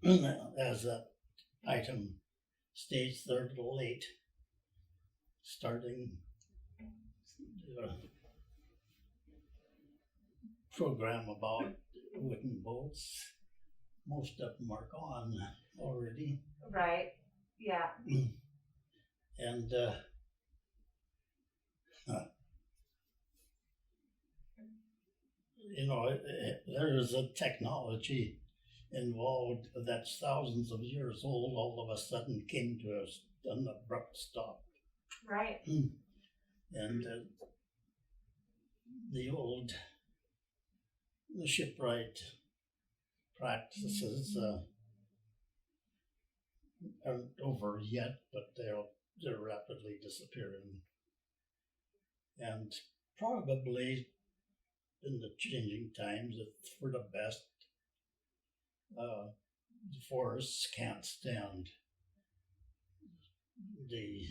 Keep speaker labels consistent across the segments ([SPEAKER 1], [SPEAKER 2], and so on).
[SPEAKER 1] as that item states, they're a little late starting the program about wooden boats. Most of them are gone already.
[SPEAKER 2] Right. Yeah.
[SPEAKER 1] And there is a technology involved that's thousands of years old, all of a sudden came to an abrupt stop.
[SPEAKER 2] Right.
[SPEAKER 1] And the shipwright practices aren't over yet, but they're rapidly disappearing. And probably in the changing times, it's for the best. The forests can't stand the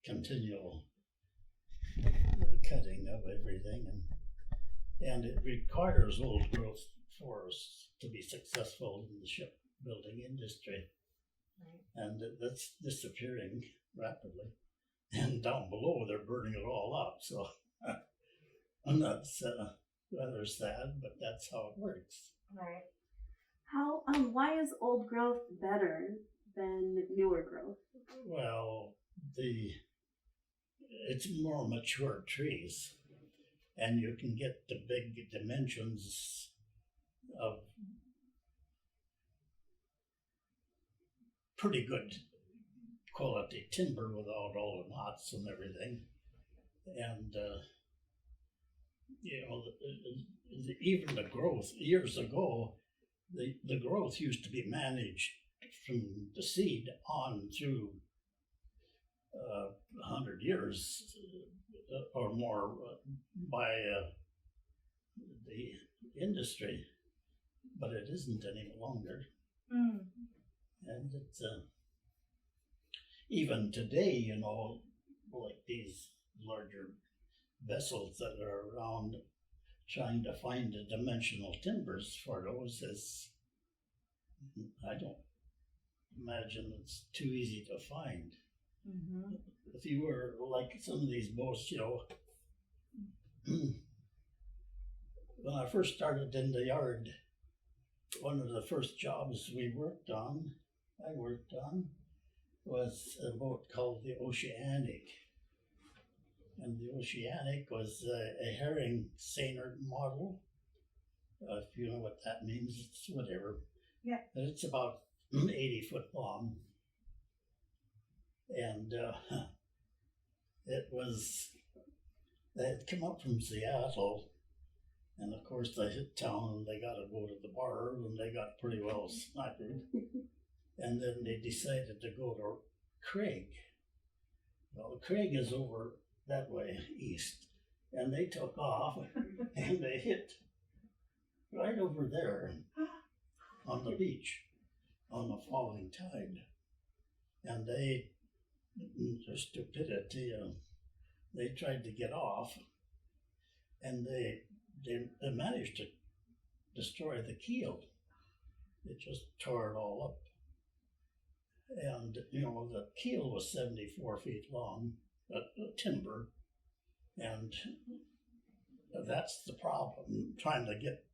[SPEAKER 1] continual cutting of everything, and it requires old growth forests to be successful in the shipbuilding industry.
[SPEAKER 2] Right.
[SPEAKER 1] And that's disappearing rapidly. And down below, they're burning it all up. So that's rather sad, but that's how it works.
[SPEAKER 2] Right.
[SPEAKER 3] Why is old growth better than newer growth?
[SPEAKER 1] Well, it's more mature trees, and you can get the big dimensions of pretty good quality timber without all the knots and everything. And even the growth years ago, the growth used to be managed from the seed on through 100 years or more by the industry, but it isn't any longer. And it's even today, like these larger vessels that are around, trying to find the dimensional timbers for those I don't imagine it's too easy to find.
[SPEAKER 2] Mm-hmm.
[SPEAKER 1] If you were like some of these boats, when I first started in the yard, one of the first jobs I worked on was a boat called the Oceanic. And the Oceanic was a herring seiner model. If you know what that means, it's whatever.
[SPEAKER 2] Yeah.
[SPEAKER 1] And it's about 80 foot long. And they had come up from Seattle, and of course they hit town and they got to go to the bar, and they got pretty well sniped. And then they decided to go to Craig. Well, Craig is over that way east, and they took off and they hit right over there on the beach on the falling tide. And their stupidity, they tried to get off, and they managed to destroy the keel. It just tore it all up. And, the keel was 74 feet long, timber, and that's the problem, trying to get,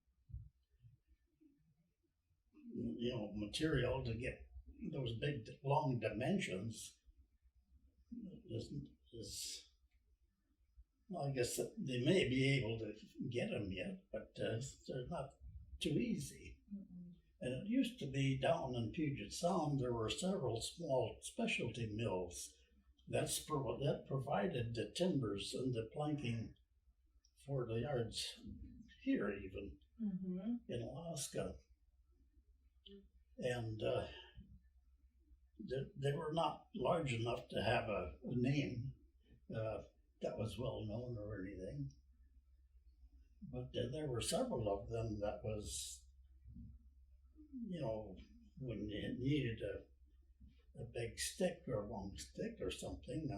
[SPEAKER 1] material to get those big, long dimensions I guess they may be able to get them yet, but they're not too easy. And it used to be down in Puget Sound, there were several small specialty mills that provided the timbers and the planking for the yards here, even in Alaska. And they were not large enough to have a name that was well known or anything. But there were several of them that was, when you needed a big stick or a long stick or something,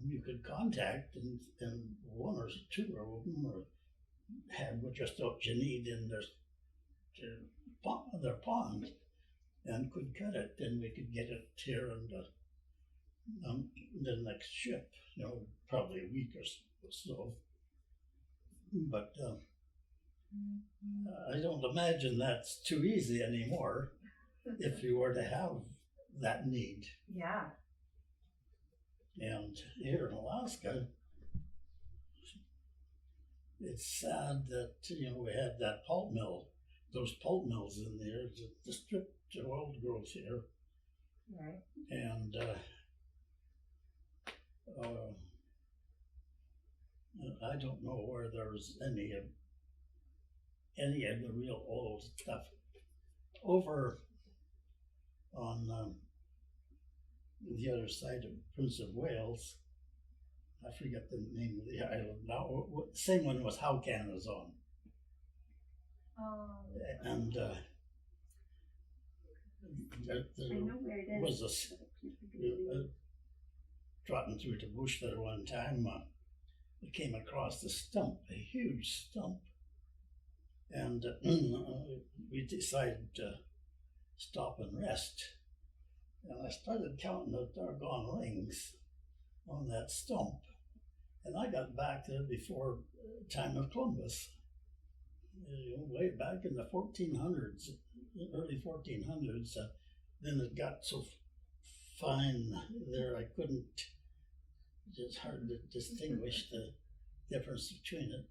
[SPEAKER 1] you could contact, and one or two of them had just what you need in their pond and could cut it, then we could get it here on the next ship, probably a week or so. But I don't imagine that's too easy anymore if you were to have that need.
[SPEAKER 2] Yeah.
[SPEAKER 1] And here in Alaska, it's sad that, we had that pulp mill, those pulp mills in there to strip the old growth here.
[SPEAKER 2] Right.
[SPEAKER 1] And I don't know where there's any of the real old stuff. Over on the other side of Prince of Wales, I forget the name of the island now. Same one was Howcan was on.
[SPEAKER 2] Oh.
[SPEAKER 1] And there
[SPEAKER 3] I know where it
[SPEAKER 1] was
[SPEAKER 3] is.
[SPEAKER 1] trotting through the bush there one time. We came across a stump, a huge stump. And we decided to stop and rest. And I started counting the doggone rings on that stump. And I got back there before time of Columbus, way back in the 1400s, early 1400s. Then it got so fine there I couldn't, it's hard to distinguish the difference between it.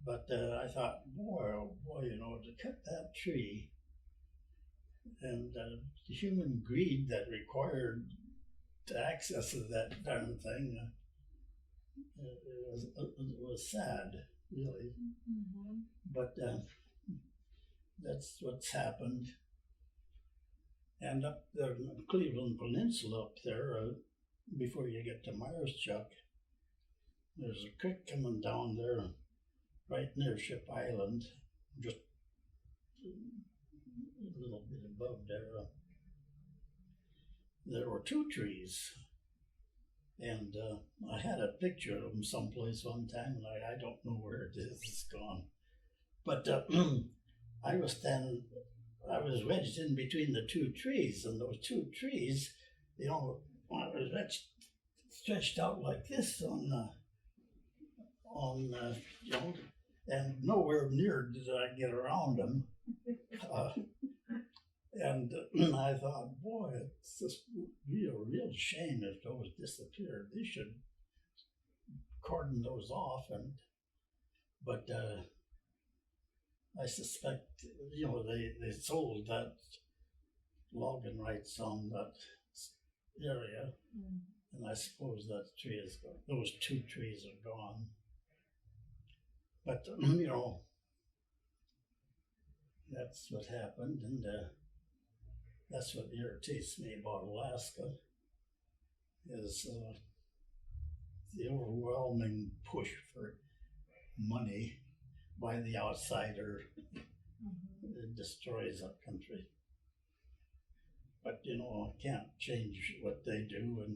[SPEAKER 1] But I thought, boy, oh boy, to cut that tree and the human greed that required to access that darn thing, it was sad, really.
[SPEAKER 2] Mm-hmm.
[SPEAKER 1] But that's what's happened. And up there in the Cleveland Peninsula up there, before you get to Myers-Chuck, there's a creek coming down there right near Ship Island, just a little bit above there. There were two trees, and I had a picture of them someplace one time, and I don't know where it is, it's gone. But I was wedged in between the two trees, and those two trees, I was stretched out like this and nowhere near did I get around them. And I thought, boy, it's just real shame if those disappeared. They should cordon those off, but I suspect, they sold that logging rights on that area, and I suppose that tree is gone. Those two trees are gone. But that's what happened, and that's what irritates me about Alaska is the overwhelming push for money by the outsider. It destroys our country. But I can't change what they do,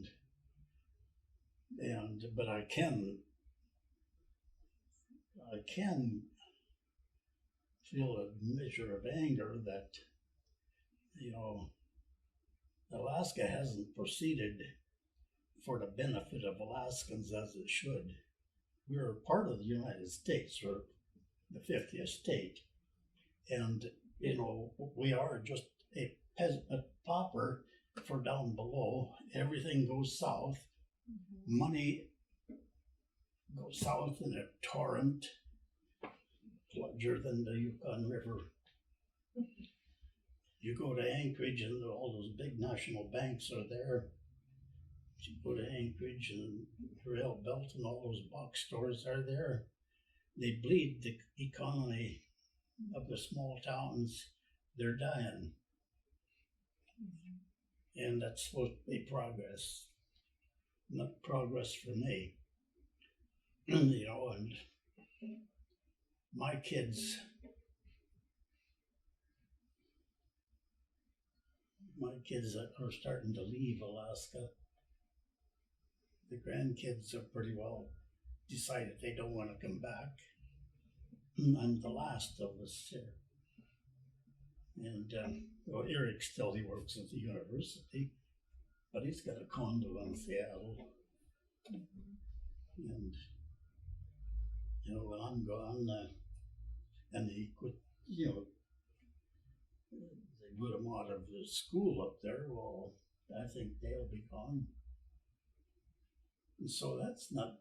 [SPEAKER 1] but I can feel a measure of anger that Alaska hasn't proceeded for the benefit of Alaskans as it should. We're part of the United States, we're the 50th state, and we are just a pauper for down below. Everything goes south. Money goes south in a torrent, larger than the Yukon River. You go to Anchorage and all those big national banks are there. You go to Anchorage and Rail Belt and all those box stores are there. They bleed the economy of the small towns. They're dying. And that's supposed to be progress. Not progress for me. And my kids are starting to leave Alaska. The grandkids are pretty well decided they don't want to come back. I'm the last of us here. And well, Eric still, he works at the university, but he's got a condo in Seattle. And, you know, when I'm gone, and he quit, you know, they put him out of the school up there, well, I think they'll be gone. And so that's not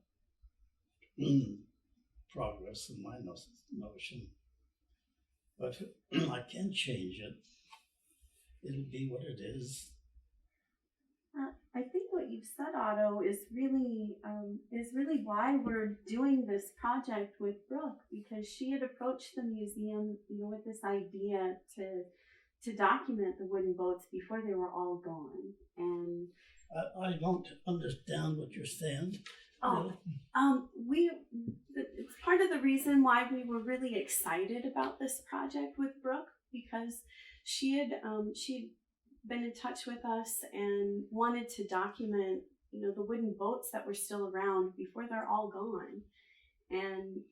[SPEAKER 1] progress in my notion. But I can change it. It'll be what it is.
[SPEAKER 3] I think what you've said, Otto, is really why we're doing this project with Brooke, because she had approached the museum, you know, with this idea to document the wooden boats before they were all gone. And
[SPEAKER 1] I don't understand what you're saying.
[SPEAKER 3] oh, it's part of the reason why we were really excited about this project with Brooke, because she'd been in touch with us and wanted to document, you know, the wooden boats that were still around before they're all gone. And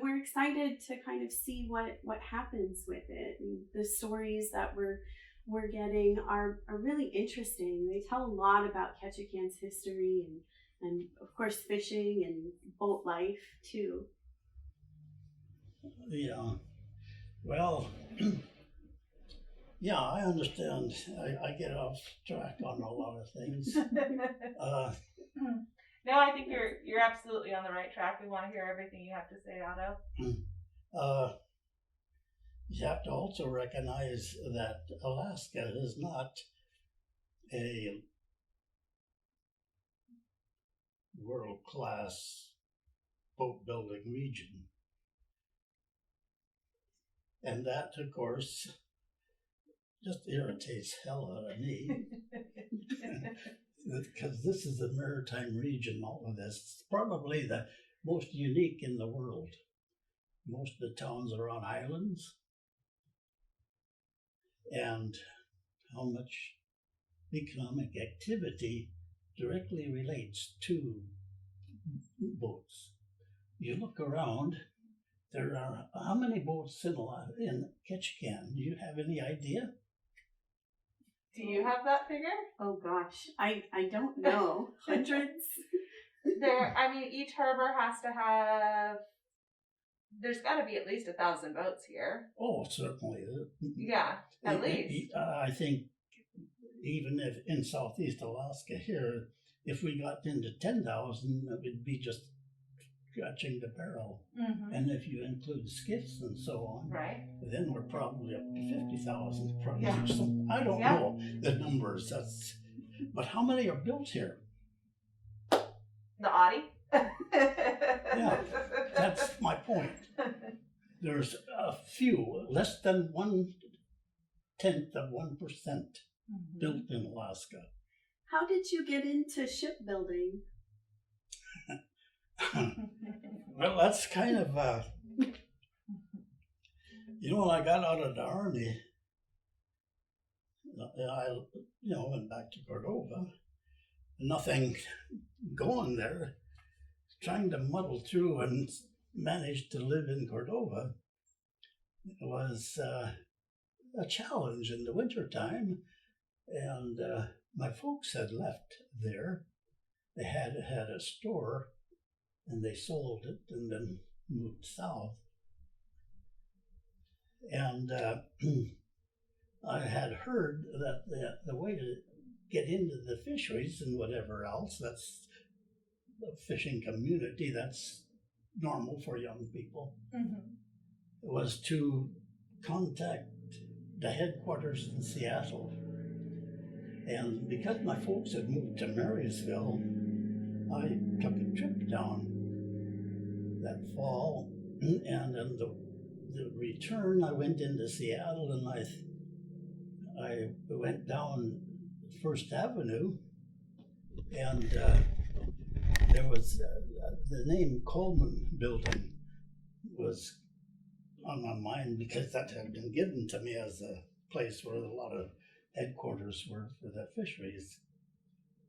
[SPEAKER 3] we're excited to kind of see what happens with it. And the stories that we're getting are really interesting. They tell a lot about Ketchikan's history and of course fishing and boat life too.
[SPEAKER 1] Yeah. Well, yeah, I understand. I get off track on a lot of things.
[SPEAKER 4] No, I think you're absolutely on the right track. We want to hear everything you have to say, Otto.
[SPEAKER 1] You have to also recognize that Alaska is not a world-class boat building region. And that, of course, just irritates hell out of me. Because this is the maritime region, all of this. It's probably the most unique in the world. Most of the towns are on islands. And how much economic activity directly relates to boats. You look around, there are how many boats in Ketchikan? Do you have any idea?
[SPEAKER 4] Do you have that figure?
[SPEAKER 3] Oh gosh, I don't know. Hundreds?
[SPEAKER 4] Each harbor has to have, there's got to be at least 1,000 boats here.
[SPEAKER 1] Oh, certainly.
[SPEAKER 4] Yeah, at least.
[SPEAKER 1] I think even if in Southeast Alaska here, if we got into 10,000, it would be just scratching the barrel.
[SPEAKER 4] Mm-hmm.
[SPEAKER 1] And if you include skiffs and so on,
[SPEAKER 4] right,
[SPEAKER 1] then we're probably up to 50,000.
[SPEAKER 4] Yeah.
[SPEAKER 1] I don't know the numbers. But how many are built here?
[SPEAKER 4] The Oddie?
[SPEAKER 1] Yeah, that's my point. There's a few, less than 1/10 of 1% built in Alaska.
[SPEAKER 3] How did you get into shipbuilding?
[SPEAKER 1] Well, that's kind of, when I got out of the Army, I went back to Cordova. Nothing going there. Trying to muddle through and manage to live in Cordova was a challenge in the wintertime. And my folks had left there. They had a store, and they sold it and then moved south. And I had heard that the way to get into the fisheries and whatever else, that's a fishing community, that's normal for young people, was to contact the headquarters in Seattle. And because my folks had moved to Marysville, I took a trip down that fall, and then the return, I went into Seattle, and I went down First Avenue, and there was the name Coleman Building was on my mind because that had been given to me as a place where a lot of headquarters were for the fisheries.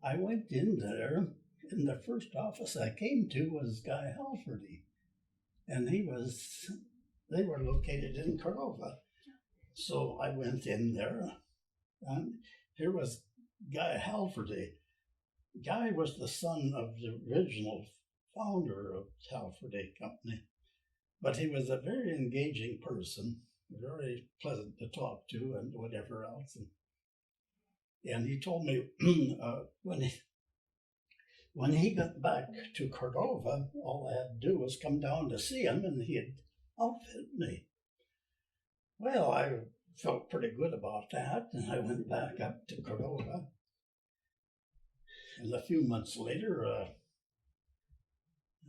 [SPEAKER 1] I went in there, and the first office I came to was Guy Halfordy, and they were located in Cordova. So I went in there, and here was Guy Halfordy. Guy was the son of the original founder of Halfordy Company, but he was a very engaging person, very pleasant to talk to and whatever else. And he told me when he got back to Cordova, all I had to do was come down to see him, and he'd outfit me. Well, I felt pretty good about that, and I went back up to Cordova. And a few months later,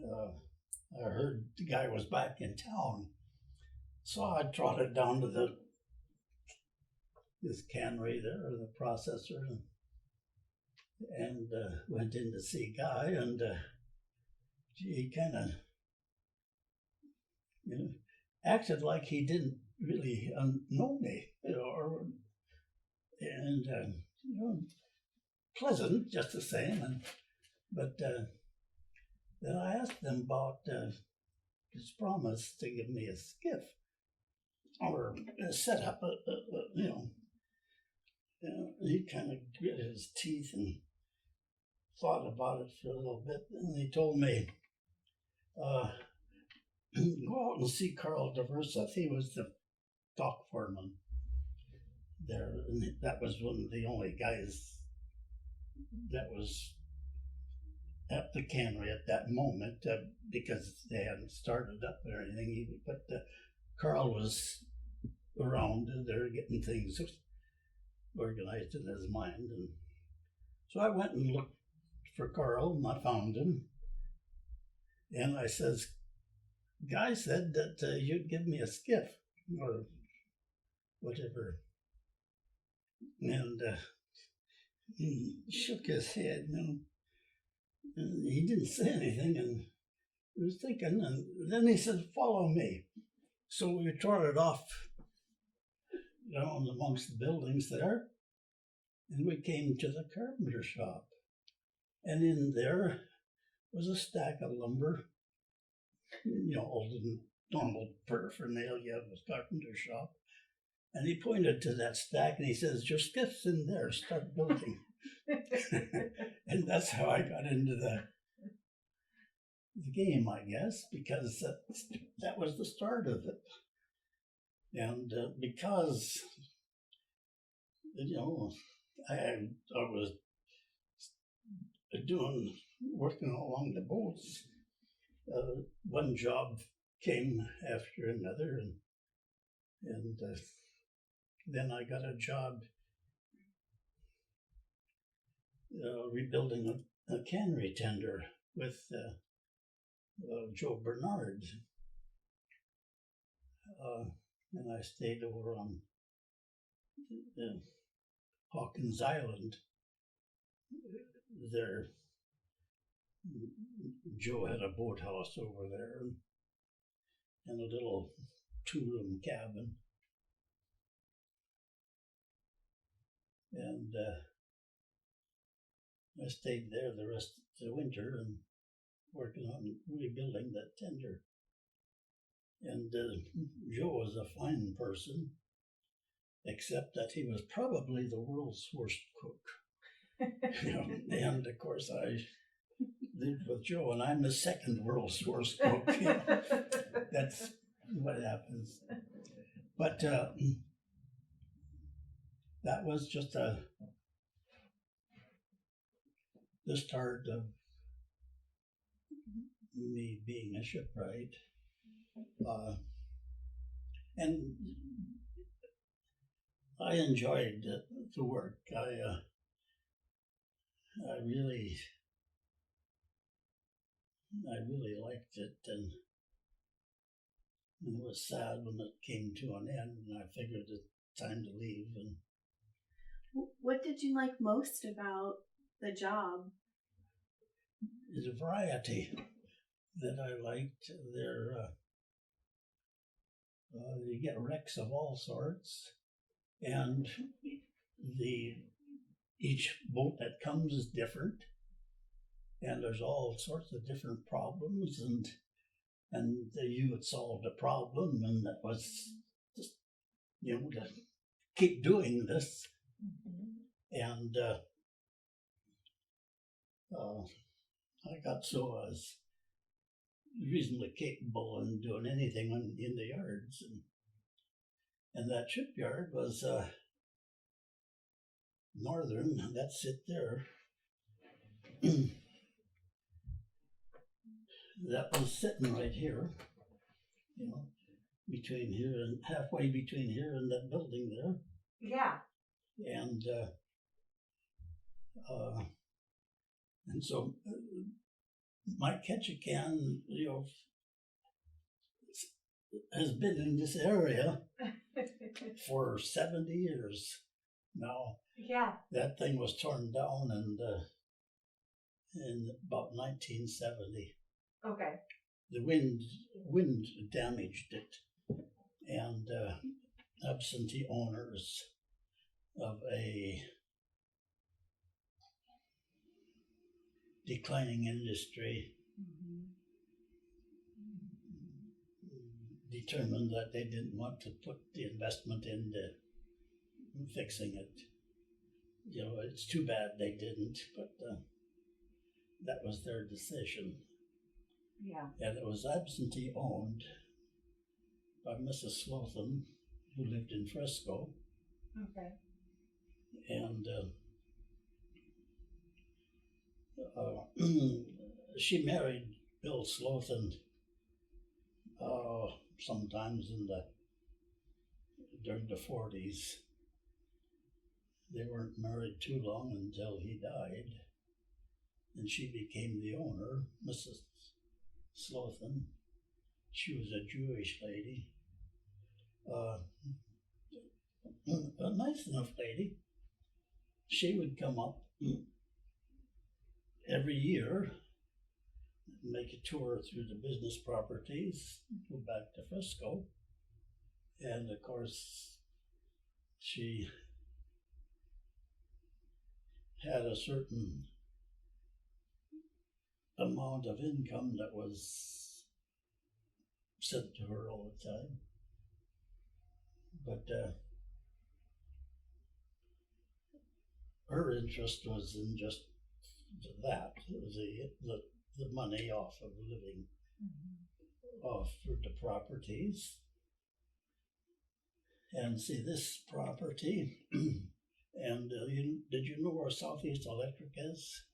[SPEAKER 1] I heard the guy was back in town. So I trotted down to this cannery there, the processor, and went in to see Guy, and he kind of, acted like he didn't really know me, and pleasant just the same. But then I asked him about his promise to give me a skiff or set up he kind of gritted his teeth and thought about it for a little bit, and he told me, go out and see Carl Diverseth. He was the dock foreman there, and that was one of the only guys that was at the cannery at that moment, because they hadn't started up or anything. But Carl was around there getting things organized in his mind. And so I went and looked for Carl, and I found him. And I says, Guy said that you'd give me a skiff or whatever. And he shook his head, and he didn't say anything, and I was thinking, and then he said, follow me. So we trotted off down amongst the buildings there, and we came to the carpenter shop. And in there was a stack of lumber, all the normal paraphernalia of a carpenter shop. And he pointed to that stack, and he says, your skiff's in there, start building. And that's how I got into the game, I guess, because that was the start of it. And because, I was working along the boats, one job came after another, and then I got a job rebuilding a cannery tender with Joe Bernard. And I stayed over on Hawkins Island there. Joe had a boathouse over there and a little 2-room cabin. And I stayed there the rest of the winter and working on rebuilding that tender. And Joe was a fine person, except that he was probably the world's worst cook. And of course I lived with Joe, and I'm the second world's worst cook. That's what happens. But that was just the start of me being a shipwright. And I enjoyed the work. I really liked it, and it was sad when it came to an end, and I figured it's time to leave. And
[SPEAKER 3] what did you like most about the job?
[SPEAKER 1] The variety that I liked. You get wrecks of all sorts, and each boat that comes is different, and there's all sorts of different problems, and you had solved a problem, and that was just to keep doing this. And I got so I was reasonably capable in doing anything in the yards. And that shipyard was northern, that's it there. That was sitting right here, between here and halfway between here and that building there.
[SPEAKER 4] Yeah.
[SPEAKER 1] And so my Ketchikan, has been in this area for 70 years now.
[SPEAKER 4] Yeah.
[SPEAKER 1] That thing was torn down in about 1970.
[SPEAKER 4] Okay.
[SPEAKER 1] The wind damaged it, and absentee owners of a declining industry determined that they didn't want to put the investment into fixing it. It's too bad they didn't, but that was their decision.
[SPEAKER 4] Yeah.
[SPEAKER 1] And it was absentee owned by Mrs. Slothan, who lived in Frisco.
[SPEAKER 4] Okay.
[SPEAKER 1] And she married Bill Slothan sometimes during the 40s. They weren't married too long until he died, and she became the owner, Mrs. Slothan. She was a Jewish lady, a nice enough lady. She would come up every year, make a tour through the business properties, go back to Frisco, and of course she had a certain amount of income that was sent to her all the time. But her interest was in just that, the money off of living off the properties. And see this property, and did you know where Southeast Electric is?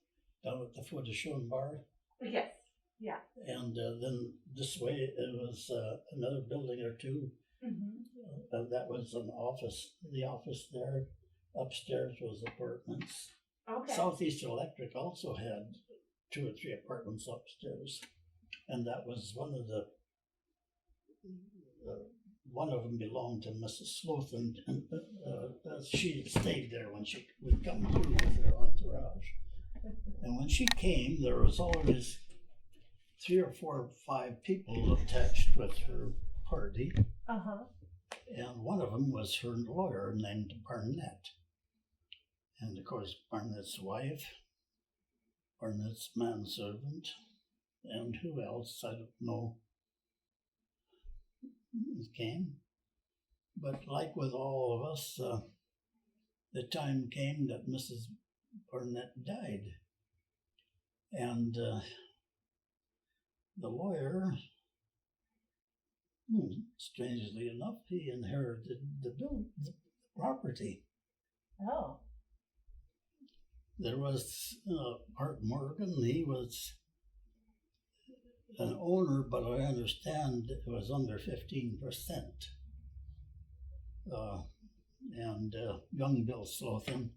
[SPEAKER 1] Down at the foot of Schoen Bar?
[SPEAKER 4] Yes. Yeah.
[SPEAKER 1] And then this way it was another building or two. That was an office. The office there. Upstairs was apartments.
[SPEAKER 4] Okay.
[SPEAKER 1] Southeast Electric also had 2 or 3 apartments upstairs, and that was one of them belonged to Mrs. Slothan, and she stayed there when she would come through with her entourage. And when she came, there was always 3 or 4 or 5 people attached with her party. And one of them was her lawyer named Barnett. And of course, Barnett's wife, Barnett's manservant, and who else, I don't know, came. But like with all of us, the time came that Mrs. Barnett died. And the lawyer, strangely enough, he inherited the property.
[SPEAKER 4] Oh.
[SPEAKER 1] There was Art Morgan. He was an owner, but I understand it was under 15%. And young Bill Slothan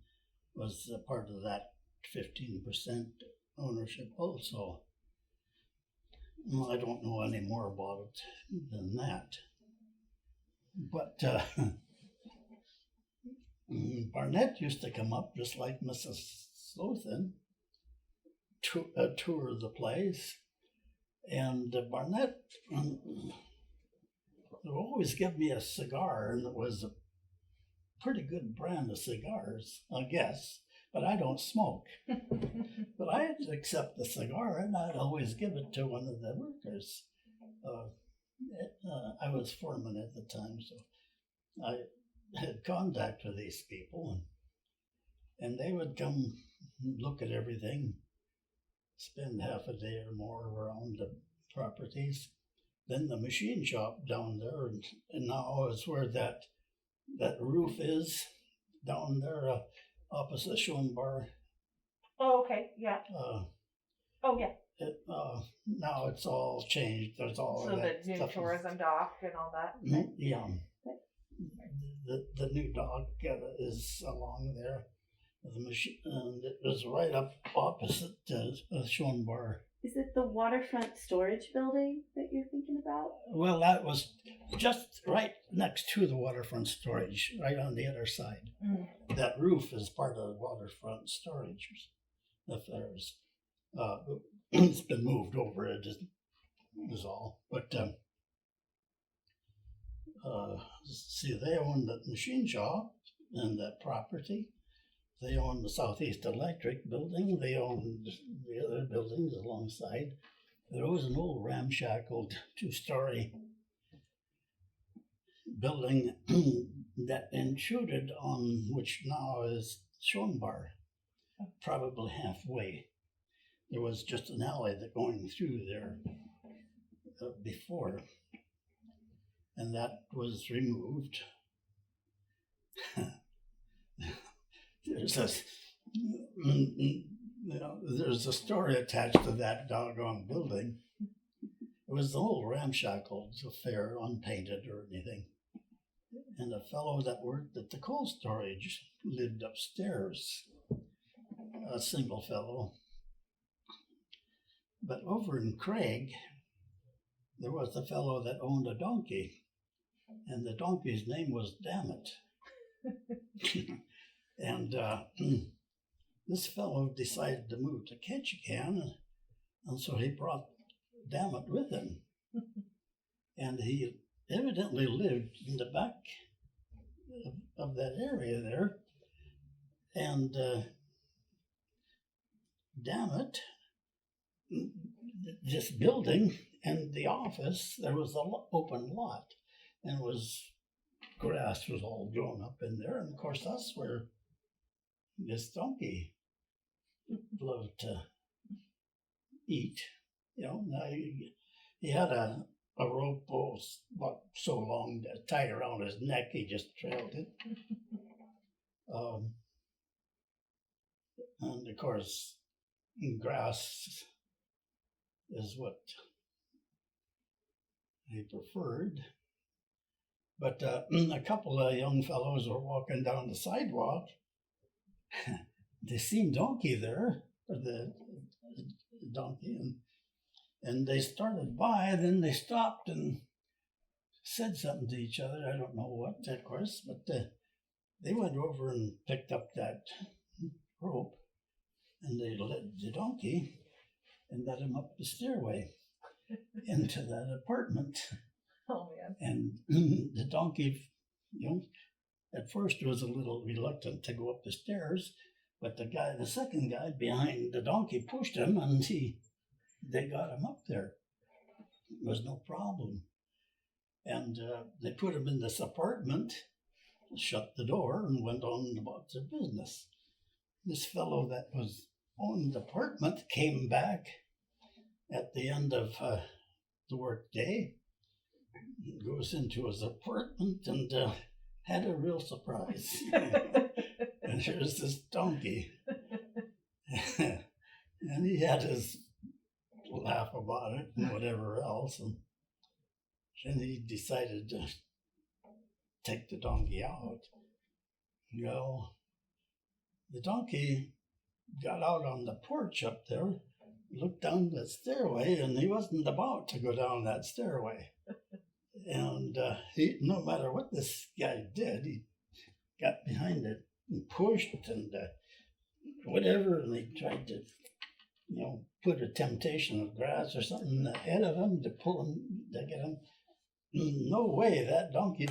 [SPEAKER 1] was a part of that 15% ownership also. Well, I don't know any more about it than that. But Barnett used to come up just like Mrs. Slothan, tour the place. And Barnett would always give me a cigar, and it was a pretty good brand of cigars, I guess, but I don't smoke. But I had to accept the cigar, and I'd always give it to one of the workers. I was foreman at the time, so had contact with these people, and they would come look at everything, spend half a day or more around the properties. Then the machine shop down there, and now is where that roof is down there opposite Schoenbar.
[SPEAKER 4] Oh, okay, yeah. Oh, yeah.
[SPEAKER 1] Now it's all changed. There's all
[SPEAKER 4] So
[SPEAKER 1] of
[SPEAKER 4] the
[SPEAKER 1] that
[SPEAKER 4] new
[SPEAKER 1] stuff.
[SPEAKER 4] tourism dock and all that.
[SPEAKER 1] Yeah. The new dock is along there. The machine, and it was right up opposite Schoenbar.
[SPEAKER 3] Is it the waterfront storage building that you're thinking about?
[SPEAKER 1] Well, that was just right next to the waterfront storage, right on the other side.
[SPEAKER 4] Mm.
[SPEAKER 1] That roof is part of the waterfront storage affairs. It's been moved over, it is all. But see, they own the machine shop and that property. They own the Southeast Electric building. They own the other buildings alongside. There was an old ramshackle 2-story building that intruded on which now is Schoenbar, probably halfway. There was just an alley that going through there before, and that was removed. There's a story attached to that doggone building. It was the old ramshackle affair, unpainted or anything. And a fellow that worked at the coal storage lived upstairs, a single fellow. But over in Craig, there was a fellow that owned a donkey, and the donkey's name was Dammit. And this fellow decided to move to Ketchikan, and so he brought Dammit with him. And he evidently lived in the back of that area there. And Dammit, this building and the office, there was an open lot, and grass was all grown up in there. And of course, that's where this donkey loved to eat. Now he had a rope about so long that tied around his neck, he just trailed it. And of course, grass is what he preferred. But a couple of young fellows were walking down the sidewalk. They seen donkey there, or the donkey, and they started by. Then they stopped and said something to each other. I don't know what, of course, but they went over and picked up that rope, and they led the donkey and led him up the stairway into that apartment.
[SPEAKER 4] Oh, man.
[SPEAKER 1] And the donkey, at first was a little reluctant to go up the stairs, but the second guy behind the donkey pushed him, and they got him up there. There was no problem. And they put him in this apartment, shut the door, and went on about their business. This fellow that was on the apartment came back at the end of the work day, goes into his apartment, and had a real surprise. And here's this donkey. And he had his laugh about it and whatever else. And then he decided to take the donkey out. Well, the donkey got out on the porch up there, looked down the stairway, and he wasn't about to go down that stairway. And no matter what this guy did, he got behind it and pushed and whatever, and he tried to, put a temptation of grass or something ahead of him to pull him, to get him. No way, that donkey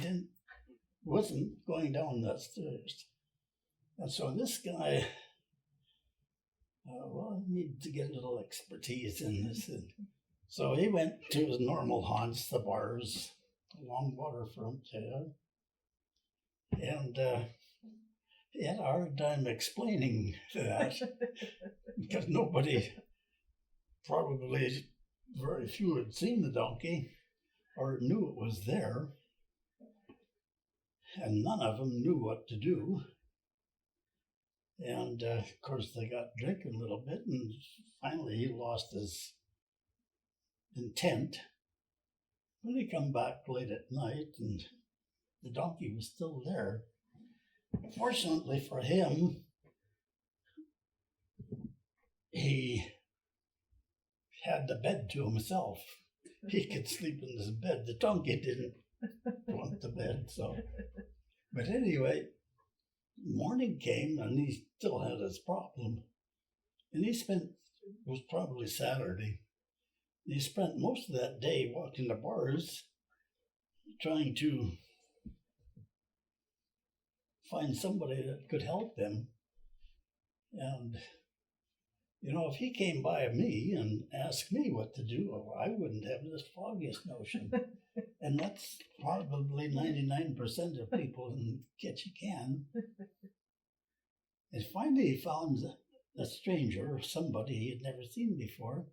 [SPEAKER 1] wasn't going down that stairs. And so this guy, I need to get a little expertise in this. And so he went to his normal haunts, the bars along waterfront there. And he had a hard time explaining that because nobody, probably very few had seen the donkey or knew it was there. And none of them knew what to do. And of course, they got drinking a little bit, and finally he lost his intent. When he come back late at night, and the donkey was still there. Fortunately for him, he had the bed to himself. He could sleep in his bed. The donkey didn't want the bed, so. But anyway, morning came and he still had his problem. And it was probably Saturday. He spent most of that day walking the bars, trying to find somebody that could help him. And, if he came by me and asked me what to do, I wouldn't have the foggiest notion. And that's probably 99% of people in Ketchikan. And finally he found a stranger, somebody he had never seen before.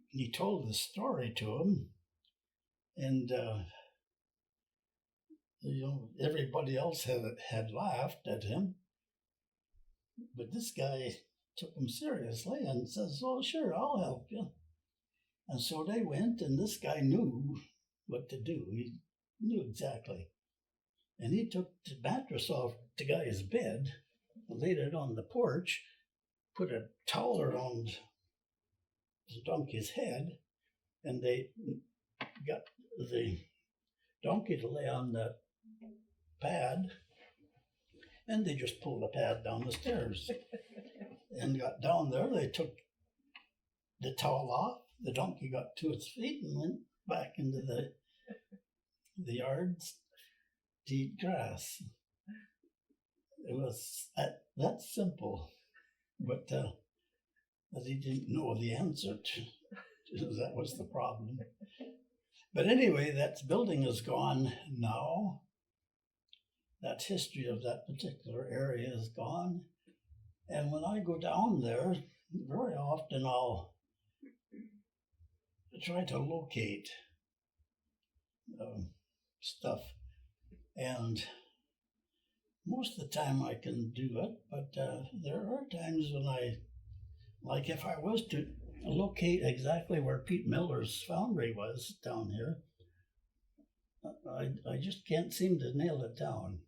[SPEAKER 1] He told the story to him, and everybody else had laughed at him, but this guy took him seriously and says, "Oh, sure, I'll help you." And so they went, and this guy knew what to do. He knew exactly. And he took the mattress off the guy's bed, laid it on the porch, put a towel around the donkey's head, and they got the donkey to lay on the pad, and they just pulled the pad down the stairs. And got down there, they took the towel off, the donkey got to its feet and went back into the yard to eat grass. It was that simple, but he didn't know the answer to that was the problem. But anyway, that building is gone now. That history of that particular area is gone. And when I go down there, very often I'll try to locate stuff. And most of the time I can do it, but there are times when like if I was to locate exactly where Pete Miller's foundry was down here, I just can't seem to nail it down.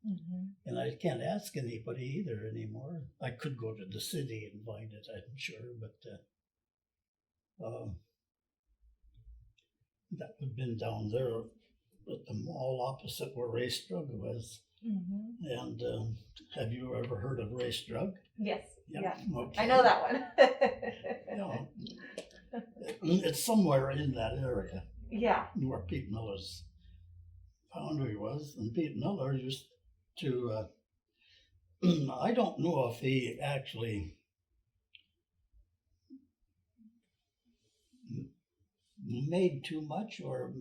[SPEAKER 1] Mm-hmm. And I can't ask anybody either anymore. I could go to the city and find it, I'm sure, but that would have been down there at the mall opposite where Ray Strug was. Mm-hmm. And have you ever heard of Ray Strug?
[SPEAKER 4] Yes.
[SPEAKER 1] Yeah. Okay.
[SPEAKER 4] I know that one.
[SPEAKER 1] It's somewhere in that area.
[SPEAKER 4] Yeah.
[SPEAKER 1] Where Pete Miller's foundry was. And Pete Miller used to, I don't know if he actually made too much or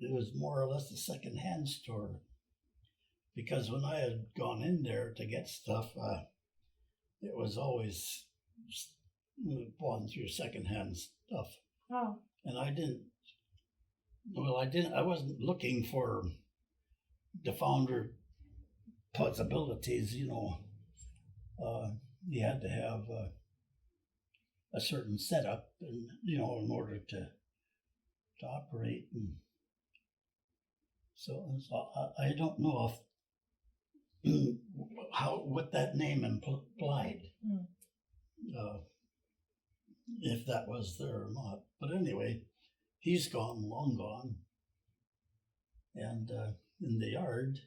[SPEAKER 1] it was more or less a second-hand store. Because when I had gone in there to get stuff, it was always going through second-hand stuff.
[SPEAKER 4] Oh.
[SPEAKER 1] And I wasn't looking for the founder possibilities, you had to have a certain setup and, in order to operate. And so I don't know what that name implied, if that was there or not. But anyway, he's gone, long gone. And in the yard,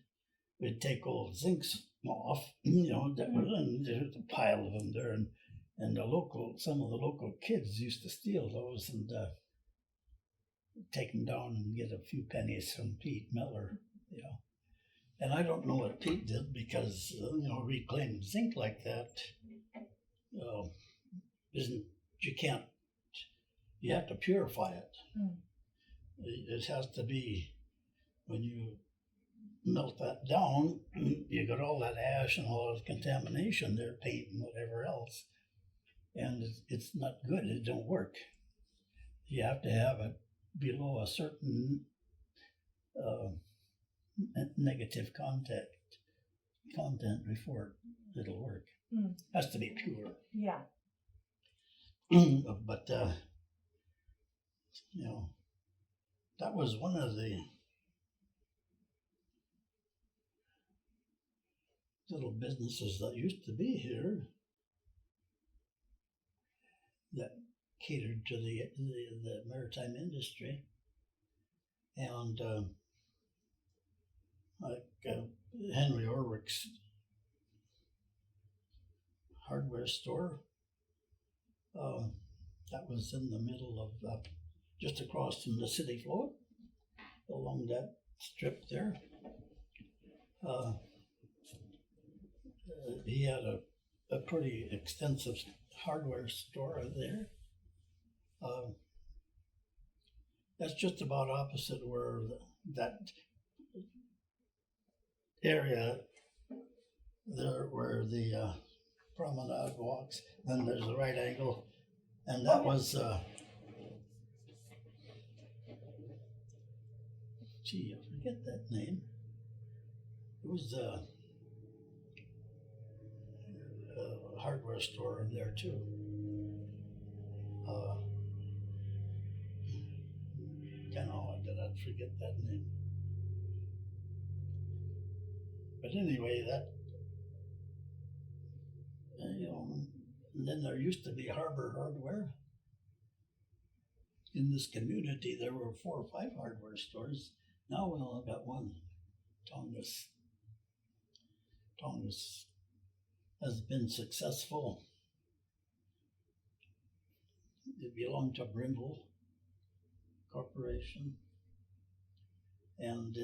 [SPEAKER 1] we'd take old zincs off, and there's a pile of them there. And some of the local kids used to steal those and take them down and get a few pennies from Pete Miller, And I don't know what Pete did because, reclaimed zinc like that you have to purify it. It has to be, when you melt that down, you got all that ash and all that contamination there, paint and whatever else, and it's not good. It don't work. You have to have it below a certain negative content before it'll work. Has to be pure.
[SPEAKER 2] Yeah.
[SPEAKER 1] But you know, that was one of the little businesses that used to be here that catered to the maritime industry, and like Henry Orwick's hardware store. That was in the middle of just across from the city float, along that strip there. He had a pretty extensive hardware store there. That's just about opposite where that area there where the promenade walks. Then there's a right angle, and that was gee, I forget that name. It was a hardware store in there too. Kind of odd that I'd forget that name. But anyway, that you know, and then there used to be Harbor Hardware. In this community, there were 4 or 5 hardware stores. Now we only got one. Tongass has been successful. It belonged to Brindle Corporation, and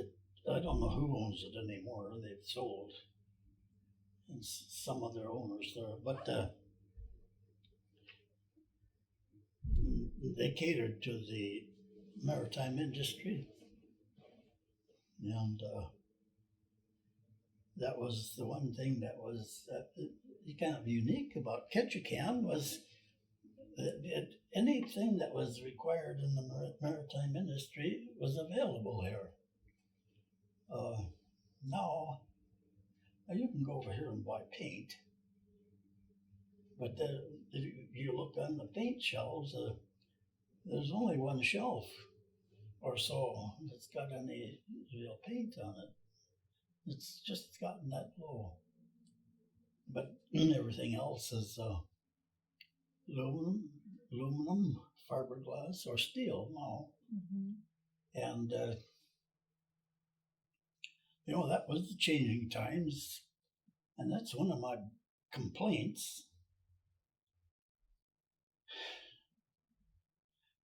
[SPEAKER 1] I don't know who owns it anymore. They've sold, and some other owners there, but they catered to the maritime industry, and that was the one thing that was kind of unique about Ketchikan was that anything that was required in the maritime industry was available here. Now you can go over here and buy paint, but if you look on the paint shelves, there's only one shelf or so that's got any real paint on it. It's just gotten that low. But everything else is aluminum, fiberglass, or steel now. And you know, that was the changing times, and that's one of my complaints,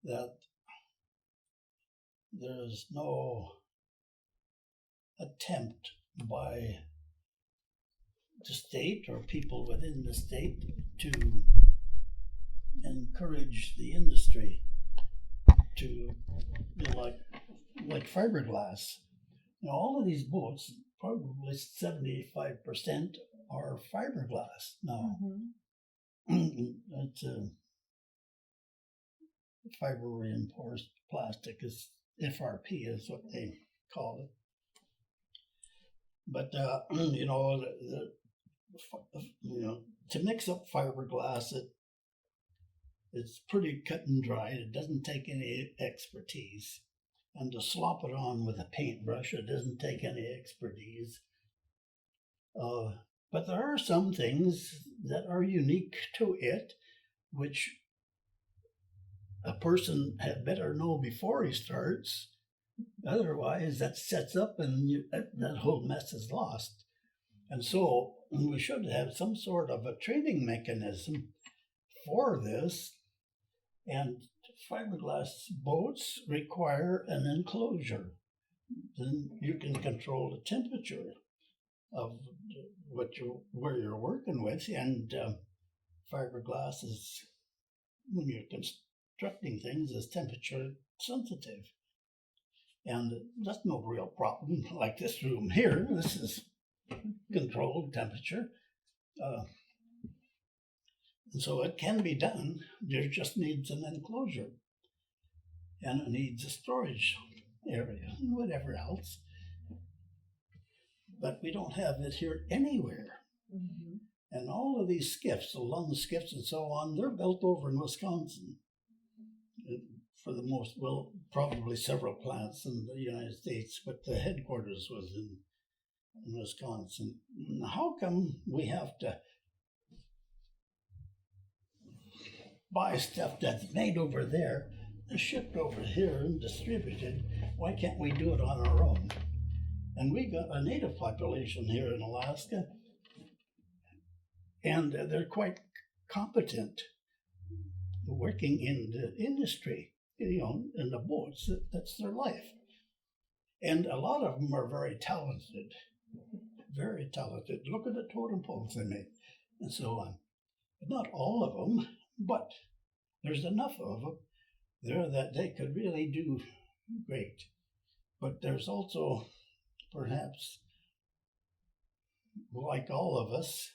[SPEAKER 1] that there's no attempt by the state or people within the state to encourage the industry to, you know, like fiberglass. You know, all of these boats, probably 75% are fiberglass now. It's fiber reinforced plastic, is FRP is what they call it. But you know, you know, to mix up fiberglass, it's pretty cut and dry. It doesn't take any expertise. And to slop it on with a paintbrush, it doesn't take any expertise. But there are some things that are unique to it, which a person had better know before he starts. Otherwise, that sets up and that whole mess is lost. And so we should have some sort of a training mechanism for this. And fiberglass boats require an enclosure. Then you can control the temperature of where you're working with. And fiberglass is, when you're constructing things, is temperature sensitive. And that's no real problem like this room here. This is controlled temperature. And so it can be done. There just needs an enclosure. And it needs a storage area and whatever else. But we don't have it here anywhere.
[SPEAKER 2] Mm-hmm.
[SPEAKER 1] And all of these skiffs, the Lund skiffs and so on, they're built over in Wisconsin. For the most, well, probably several plants in the United States, but the headquarters was in Wisconsin. How come we have to buy stuff that's made over there and shipped over here and distributed? Why can't we do it on our own? And we got a native population here in Alaska, and they're quite competent working in the industry, you know, in the boats. That's their life. And a lot of them are very talented, very talented. Look at the totem poles they make and so on. But not all of them, but there's enough of them there that they could really do great. But there's also, perhaps, like all of us,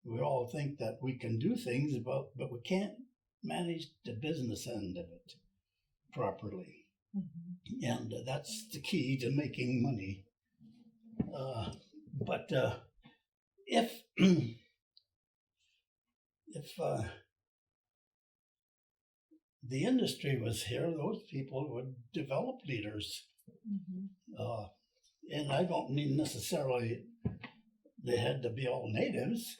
[SPEAKER 1] we all think that we can do things, but we can't manage the business end of it properly.
[SPEAKER 2] Mm-hmm.
[SPEAKER 1] And that's the key to making money. But if the industry was here, those people would develop leaders.
[SPEAKER 2] Mm-hmm.
[SPEAKER 1] And I don't mean necessarily they had to be all natives,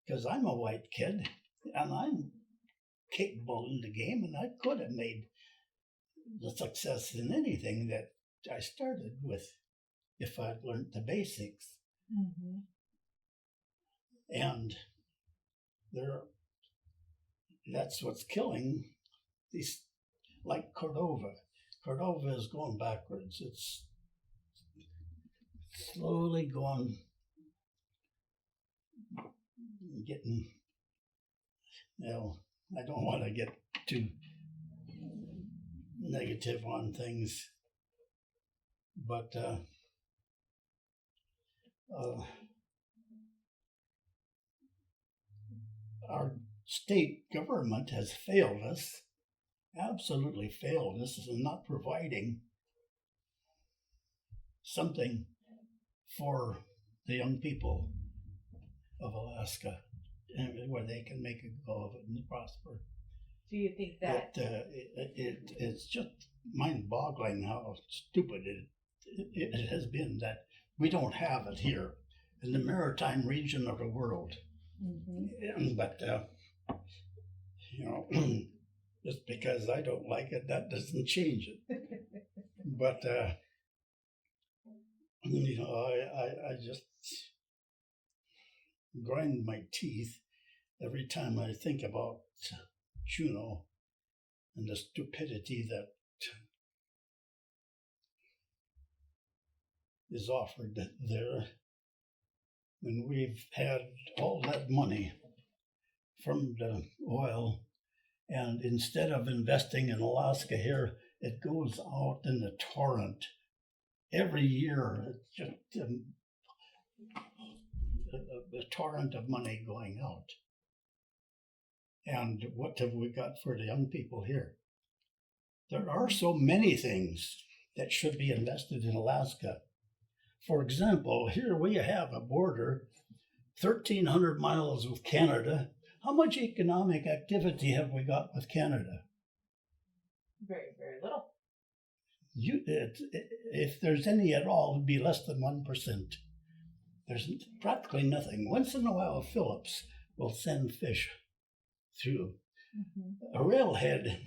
[SPEAKER 1] because I'm a white kid and I'm capable in the game, and I could have made the success in anything that I started with if I'd learned the basics.
[SPEAKER 2] Mm-hmm.
[SPEAKER 1] And that's what's killing these, like Cordova. Cordova is going backwards. It's slowly getting, well, I don't want to get too negative on things, but our state government has failed us, absolutely failed us, in not providing something for the young people of Alaska, where they can make a go of it and prosper.
[SPEAKER 2] Do you think that?
[SPEAKER 1] It's just mind-boggling how stupid it has been that we don't have it here in the maritime region of the world.
[SPEAKER 2] Mm-hmm.
[SPEAKER 1] But you know, just because I don't like it, that doesn't change it. But you know, I just grind my teeth every time I think about Juneau and the stupidity that is offered there. And we've had all that money from the oil, and instead of investing in Alaska here, it goes out in the torrent. Every year, it's just a torrent of money going out. And what have we got for the young people here? There are so many things that should be invested in Alaska. For example, here we have a border, 1,300 miles with Canada. How much economic activity have we got with Canada?
[SPEAKER 2] Very, very little.
[SPEAKER 1] If there's any at all, it'd be less than 1%. There's practically nothing. Once in a while, Phillips will send fish through.
[SPEAKER 2] Mm-hmm.
[SPEAKER 1] A railhead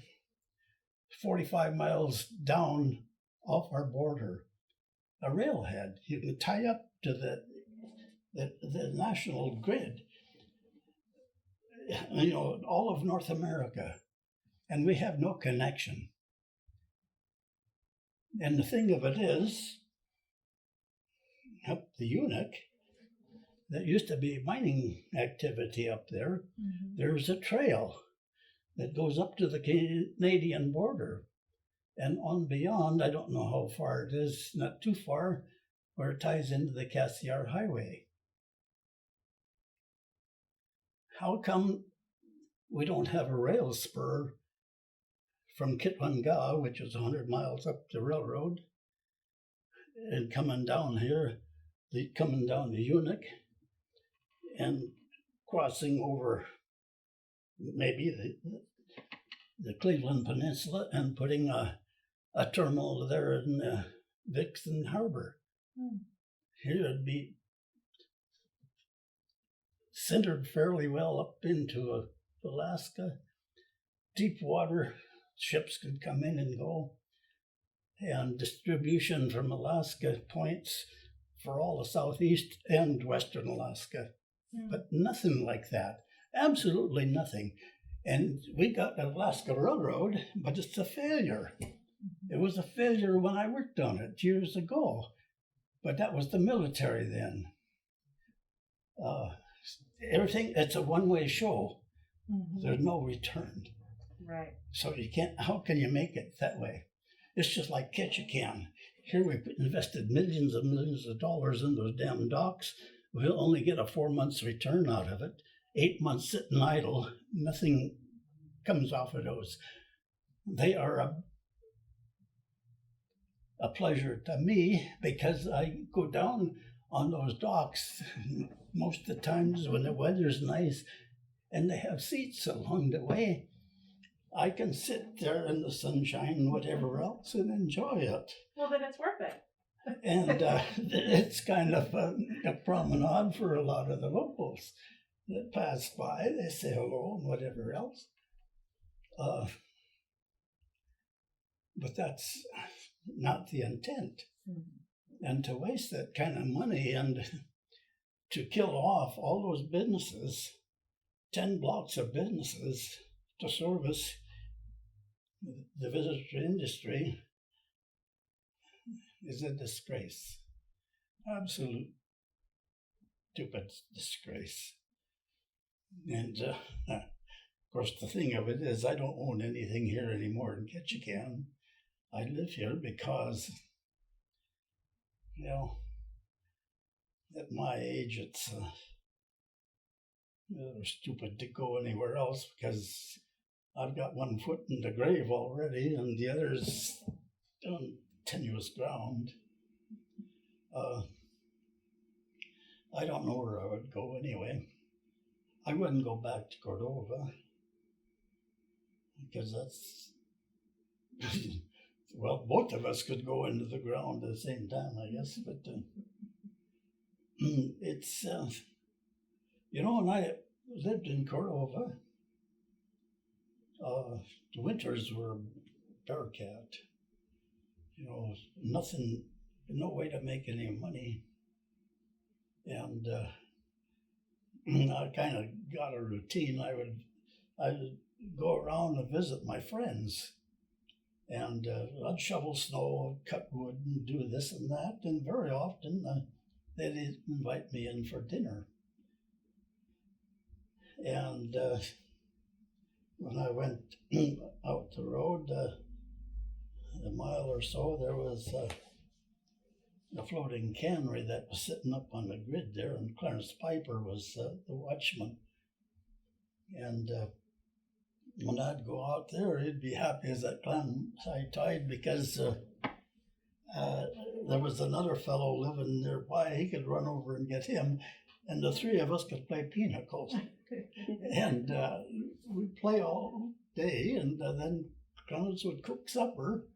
[SPEAKER 1] 45 miles down off our border. A railhead. You can tie up to the national grid, you know, all of North America, and we have no connection. And the thing of it is, up the Unic, there used to be mining activity up there.
[SPEAKER 2] Mm-hmm.
[SPEAKER 1] There's a trail that goes up to the Canadian border. And on beyond, I don't know how far it is, not too far, where it ties into the Cassiar Highway. How come we don't have a rail spur from Kitwanga, which is 100 miles up the railroad, and coming down here, coming down the Unic, and crossing over maybe the Cleveland Peninsula and putting a terminal there in Vixen Harbor. Here it'd be centered fairly well up into Alaska. Deep water, ships could come in and go, and distribution from Alaska points for all of southeast and western Alaska. But nothing like that. Absolutely nothing. And we got the Alaska Railroad, but it's a failure. It was a failure when I worked on it years ago, but that was the military then. Everything, it's a one-way show. There's no return.
[SPEAKER 2] Right.
[SPEAKER 1] So you can't, how can you make it that way? It's just like Ketchikan. Here we invested millions and millions of dollars in those damn docks. We'll only get a 4 months return out of it. 8 months sitting idle, nothing comes off of those. They are a pleasure to me because I go down on those docks most of the times when the weather's nice and they have seats along the way. I can sit there in the sunshine, whatever else, and enjoy it.
[SPEAKER 2] Well, then it's worth it.
[SPEAKER 1] And it's kind of a promenade for a lot of the locals that pass by. They say hello and whatever else. But that's not the intent. And to waste that kind of money and to kill off all those businesses, 10 blocks of businesses to service the visitor industry, is a disgrace. Absolute stupid disgrace. And of course, the thing of it is I don't own anything here anymore in Ketchikan. I live here because, you know, at my age, it's stupid to go anywhere else because I've got one foot in the grave already and the other's on tenuous ground. I don't know where I would go anyway. I wouldn't go back to Cordova because that's, well, both of us could go into the ground at the same time, I guess, but it's, you know, when I lived in Cordova, the winters were bearcat. You know, nothing, no way to make any money. And I kind of got a routine. I would go around and visit my friends. And I'd shovel snow, cut wood, and do this and that. And very often they'd invite me in for dinner. And when I went out the road, a mile or so, there was a floating cannery that was sitting up on the grid there, and Clarence Piper was the watchman. And when I'd go out there, he'd be happy as that clam high tide because there was another fellow living nearby. He could run over and get him, and the three of us could play pinochle. And we'd play all day, and then Clarence would cook supper.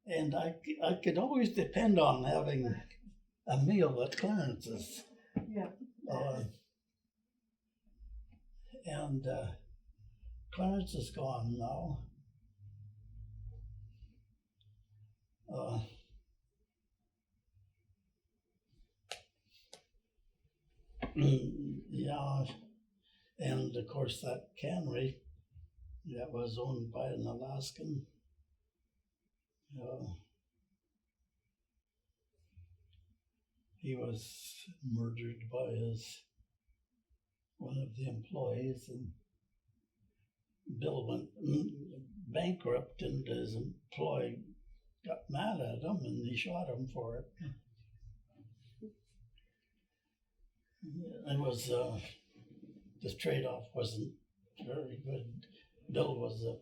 [SPEAKER 1] And I could always depend on having a meal at Clarence's.
[SPEAKER 2] Yeah.
[SPEAKER 1] And Clarence is gone now. Yeah, and of course that cannery that was owned by an Alaskan. He was murdered by one of the employees, and Bill went bankrupt, and his employee got mad at him, and he shot him for it. It was the trade-off wasn't very good. Bill was a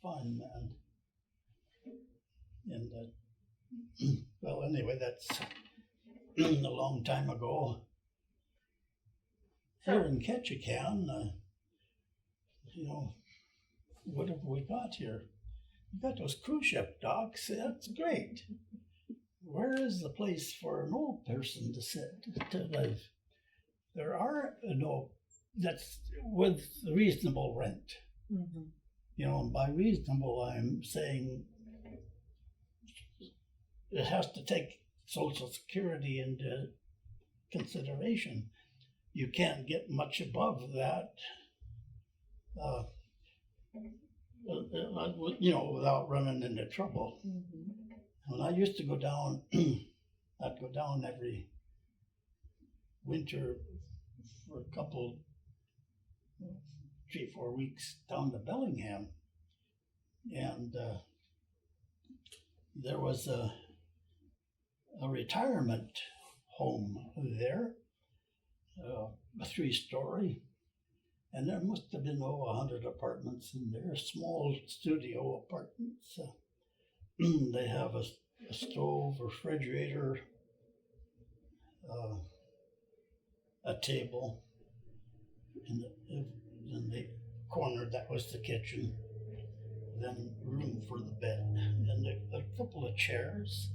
[SPEAKER 1] fine man, and well, anyway, that's a long time ago. Here in Ketchikan, what have we got here? We got those cruise ship docks. That's great. Where is the place for an old person to live? There are no. That's with reasonable rent.
[SPEAKER 2] Mm-hmm.
[SPEAKER 1] And by reasonable, I'm saying it has to take Social Security into consideration. You can't get much above that, without running into trouble.
[SPEAKER 2] Mm-hmm.
[SPEAKER 1] When I used to go down, I'd go down every winter for a couple, 3-4 weeks down to Bellingham, and there was a retirement home there, a 3-story, and there must have been over 100 apartments in there, small studio apartments. They have a stove, refrigerator, a table, in the corner that was the kitchen, then room for the bed, and a couple of chairs,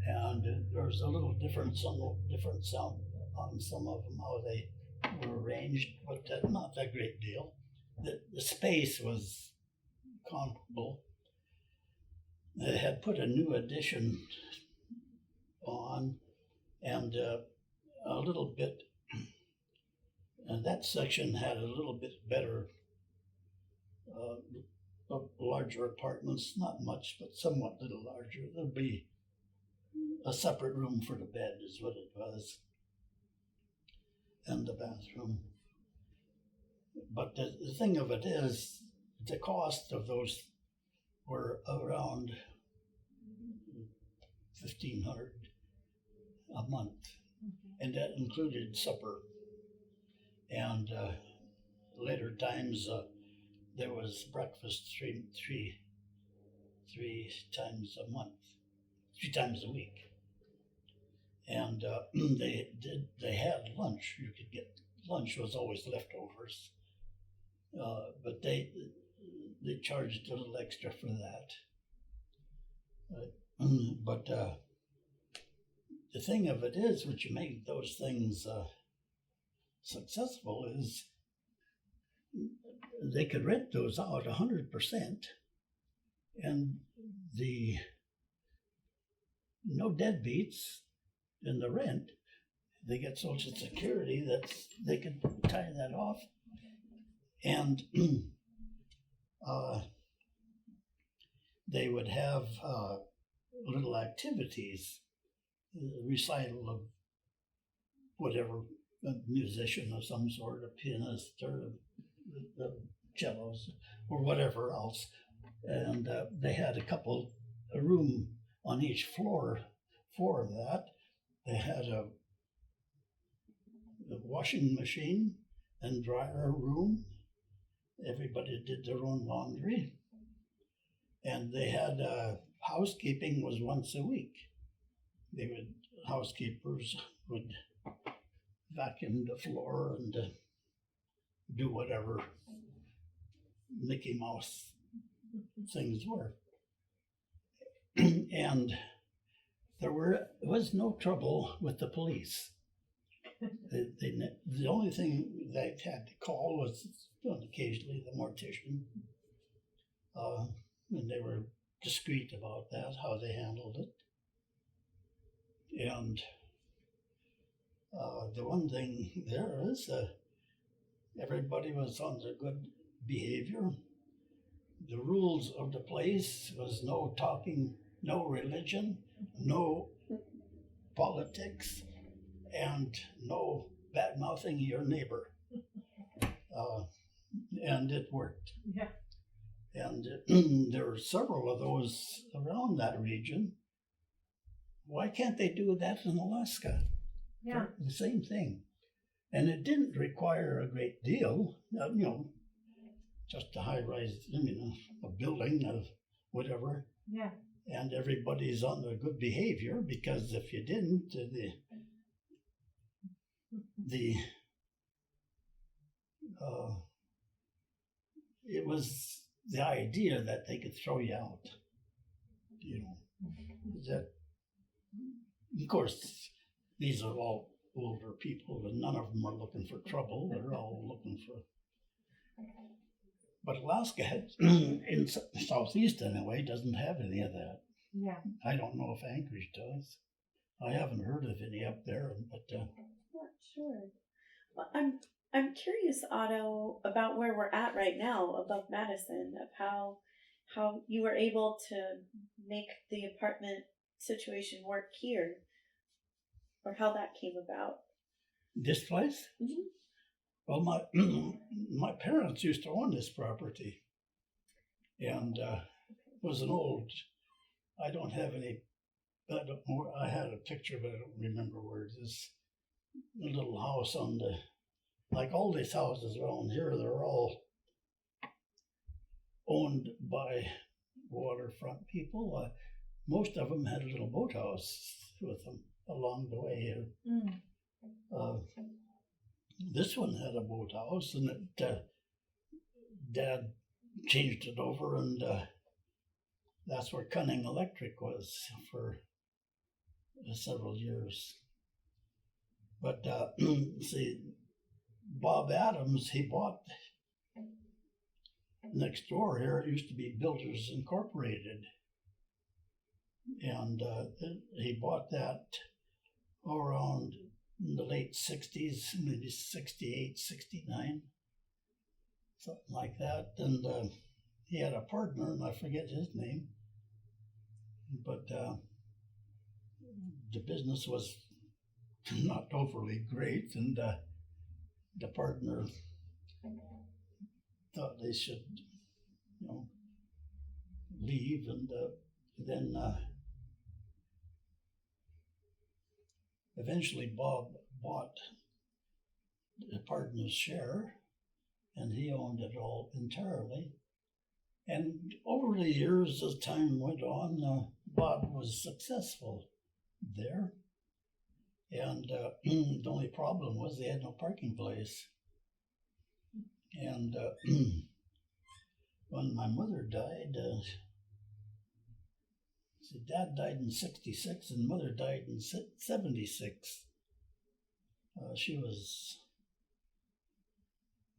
[SPEAKER 1] and there's a little different sound on some of them, how they were arranged, but not a great deal. The space was comparable. They had put a new addition on, and a little bit, and that section had a little bit better, larger apartments, not much, but somewhat little larger. There'd be a separate room for the bed is what it was, and the bathroom. But the thing of it is, the cost of those were around $1,500 a month, and that included supper. And later times, there was breakfast three times a month, 3 times a week. And they had lunch. You could get lunch, was always leftovers, but they charged a little extra for that. But the thing of it is, what you make those things successful is they could rent those out 100%, and no deadbeats in the rent. They get Social Security, they could tie that off, and they would have little activities, recital of whatever, a musician of some sort, a pianist, or the cellos, or whatever else. And they had a room on each floor for that. They had a washing machine and dryer room. Everybody did their own laundry. And they had housekeeping was once a week. Housekeepers would vacuum the floor and do whatever Mickey Mouse things were. And there was no trouble with the police. The only thing they had to call was occasionally the mortician, and they were discreet about that, how they handled it. And the one thing there is everybody was on their good behavior. The rules of the place was no talking, no religion, no politics, and no bad-mouthing your neighbor. and it worked.
[SPEAKER 2] Yeah.
[SPEAKER 1] And there are several of those around that region. Why can't they do that in Alaska?
[SPEAKER 2] Yeah.
[SPEAKER 1] The same thing. And it didn't require a great deal, just a high-rise, a building of whatever.
[SPEAKER 2] Yeah.
[SPEAKER 1] And everybody's on the good behavior, because if you didn't, it was the idea that they could throw you out. That, of course, these are all older people, and none of them are looking for trouble. They're all looking for. But Alaska had, in southeast anyway, doesn't have any of that.
[SPEAKER 2] Yeah.
[SPEAKER 1] I don't know if Anchorage does. I haven't heard of any up there, but.
[SPEAKER 3] Not sure. Well, I'm curious, Otto, about where we're at right now above Madison, of how you were able to make the apartment situation work here, or how that came about.
[SPEAKER 1] This place?
[SPEAKER 3] Mm-hmm.
[SPEAKER 1] Well, my parents used to own this property, and it was an old. I don't have any. I had a picture, but I don't remember where it is. A little house on the, like all these houses around here, they're all owned by waterfront people. Most of them had a little boathouse with them along the way here.
[SPEAKER 2] Mm.
[SPEAKER 1] This one had a boathouse, and Dad changed it over, and that's where Cunning Electric was for several years. But see, Bob Adams, he bought next door here. It used to be Builders Incorporated, and he bought that around in the late 60s, maybe 68, 69, something like that. And he had a partner, and I forget his name, but the business was not overly great, and the partner thought they should, leave, and then eventually Bob bought the partner's share, and he owned it all entirely. And over the years, as time went on, Bob was successful there. And the only problem was they had no parking place. And when my mother died, Dad died in 66 and Mother died in 76. She was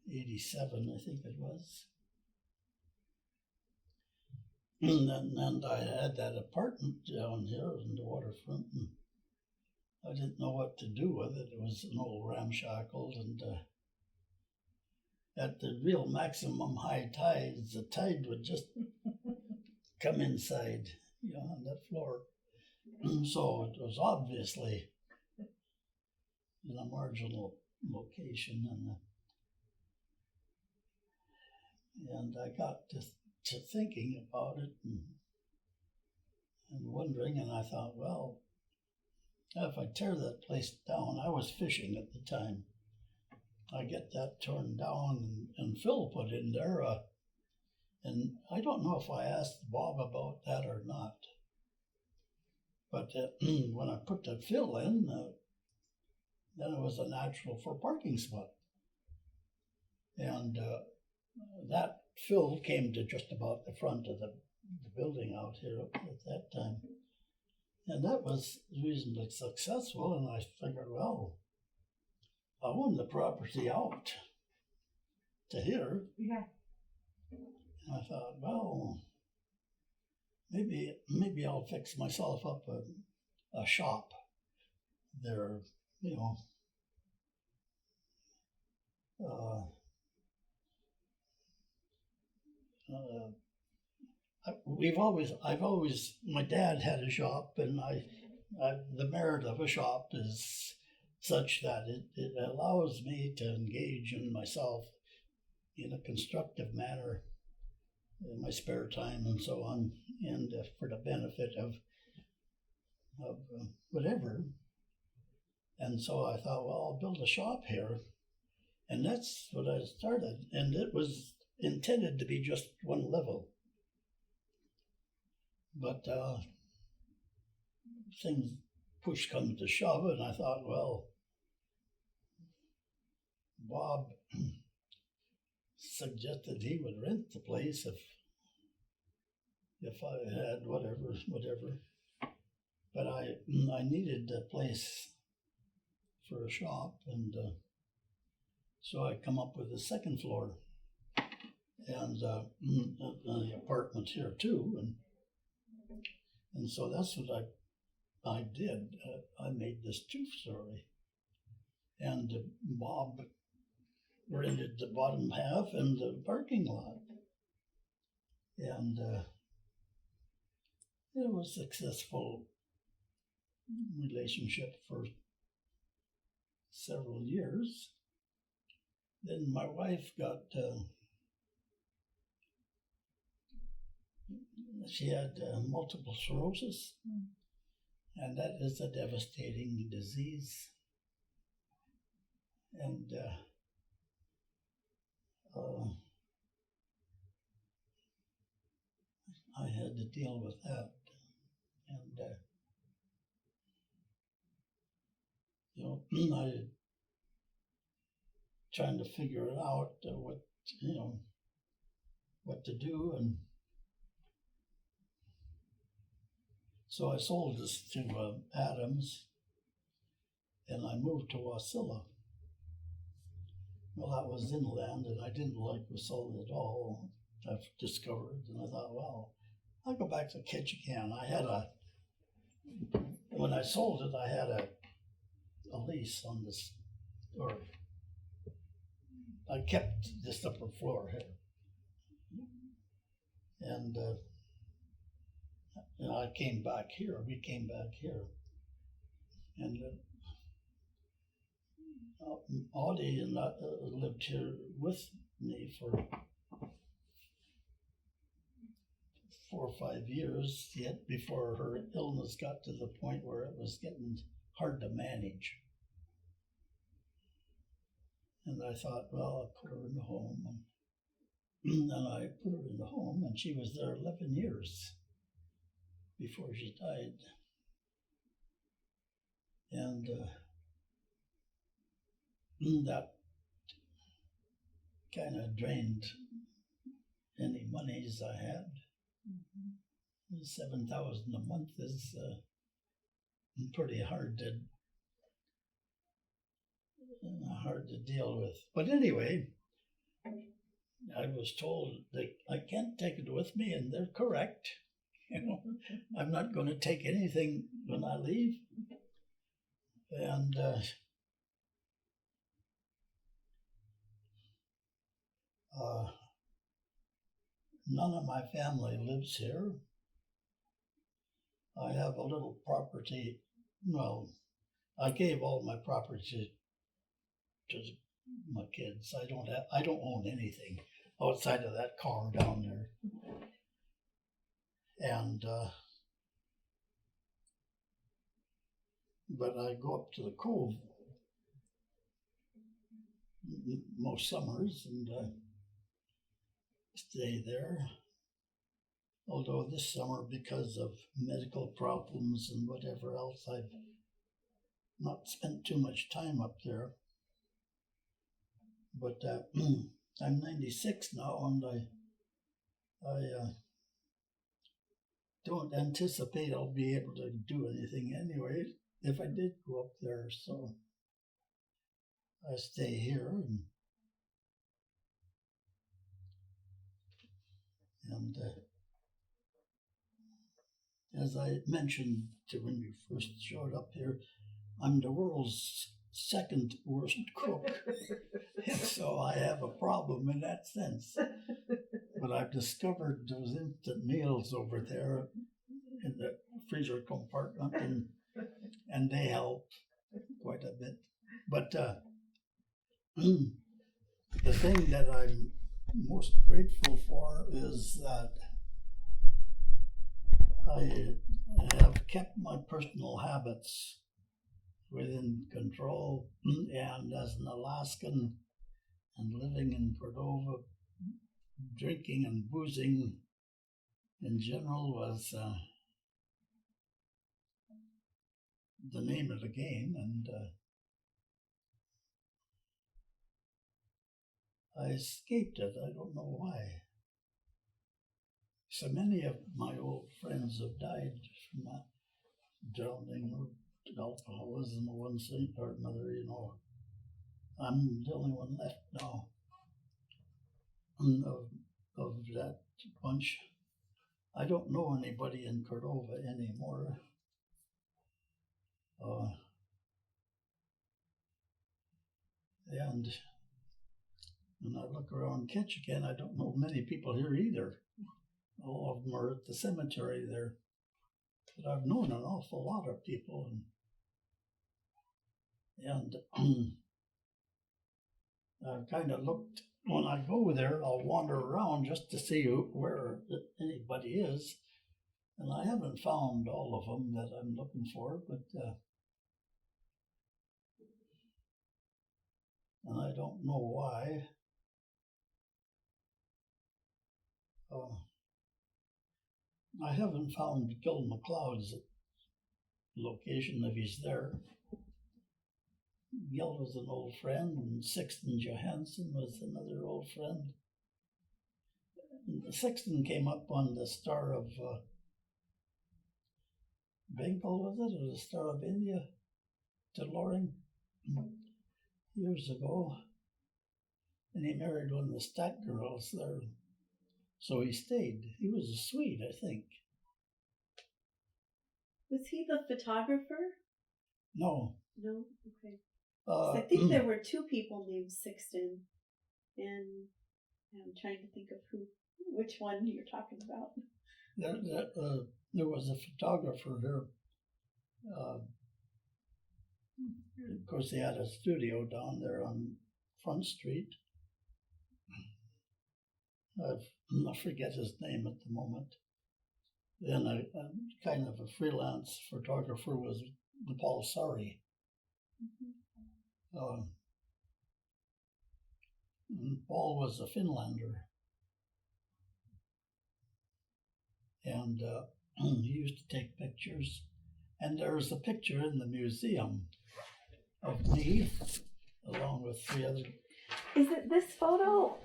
[SPEAKER 1] 87, I think it was. And I had that apartment down here in the waterfront, and I didn't know what to do with it. It was an old ramshackle, and at the real maximum high tides, the tide would just come inside, on that floor. So it was obviously in a marginal location, and I got to thinking about it and wondering, and I thought, well, if I tear that place down, I was fishing at the time, I get that torn down and fill put in there, and I don't know if I asked Bob about that or not, but when I put the fill in, then it was a natural for parking spot, and that fill came to just about the front of the building out here at that time. And that was reasonably successful, and I figured, well, I own the property out to here.
[SPEAKER 2] Yeah.
[SPEAKER 1] And I thought, well, maybe I'll fix myself up a shop there, my dad had a shop, and the merit of a shop is such that it allows me to engage in myself in a constructive manner in my spare time and so on, and for the benefit of whatever. And so I thought, well, I'll build a shop here. And that's what I started. And it was intended to be just one level. But things push come to shove, and I thought, well, Bob suggested he would rent the place if I had whatever. But I needed a place for a shop, and so I come up with a second floor and an apartment here too, and so that's what I did. I made this 2-story, and Bob rented the bottom half and the parking lot, and it was a successful relationship for several years. Then my wife got, she had multiple sclerosis, and that is a devastating disease. And I had to deal with that. And, I trying to figure it out, what to do. And so I sold this to Adams, and I moved to Wasilla. Well, that was inland, and I didn't like Wasilla at all, I've discovered. And I thought, well, I'll go back to Ketchikan. When I sold it, I had a lease on this, or I kept this upper floor here. And I came back here, we came back here. And Oddie and lived here with me for 4 or 5 years, yet before her illness got to the point where it was getting hard to manage. And I thought, well, I'll put her in the home. And I put her in the home, and she was there 11 years before she died. And that kind of drained any monies I had. $7,000 a month is pretty hard to deal with. But anyway, I was told that I can't take it with me, and they're correct. I'm not going to take anything when I leave. And none of my family lives here. I have a little property. Well, I gave all my property to my kids. I don't own anything outside of that car down there. And but I go up to the Cove most summers and stay there. Although this summer, because of medical problems and whatever else, I've not spent too much time up there. But I'm 96 now, and I don't anticipate I'll be able to do anything anyway if I did go up there. So I stay here, and as I mentioned when you first showed up here, I'm the world's second worst cook. And so I have a problem in that sense. But I've discovered those instant meals over there in the freezer compartment, and they help quite a bit. But the thing that I'm most grateful for is that I have kept my personal habits within control, and as an Alaskan and living in Cordova, drinking and boozing in general was the name of the game, and I escaped it. I don't know why. So many of my old friends have died from drowning or alcoholism or one thing or another, you know. I'm the only one left now of that bunch. I don't know anybody in Cordova anymore. And when I look around Ketchikan, I don't know many people here either. All of them are at the cemetery there. But I've known an awful lot of people, and I've kind of looked, when I go there, I'll wander around just to see where anybody is, and I haven't found all of them that I'm looking for, but and I don't know why. I haven't found Gil McLeod's location if he's there. Gil was an old friend, and Sexton Johansen was another old friend. And Sexton came up on the Star of Bengal, was it, or the Star of India, to Loring years ago. And he married one of the Stat girls there. So he stayed. He was a Swede, I think.
[SPEAKER 3] Was he the photographer?
[SPEAKER 1] No.
[SPEAKER 3] No? Okay. I think there were two people named Sexton, and I'm trying to think of which one you're talking about.
[SPEAKER 1] There was a photographer here. Of course, he had a studio down there on Front Street. I forget his name at the moment. Then a kind of a freelance photographer was the Paul Sari. And Paul was a Finlander. And he used to take pictures. And there's a picture in the museum of me, along with 3 other.
[SPEAKER 3] Is it this photo?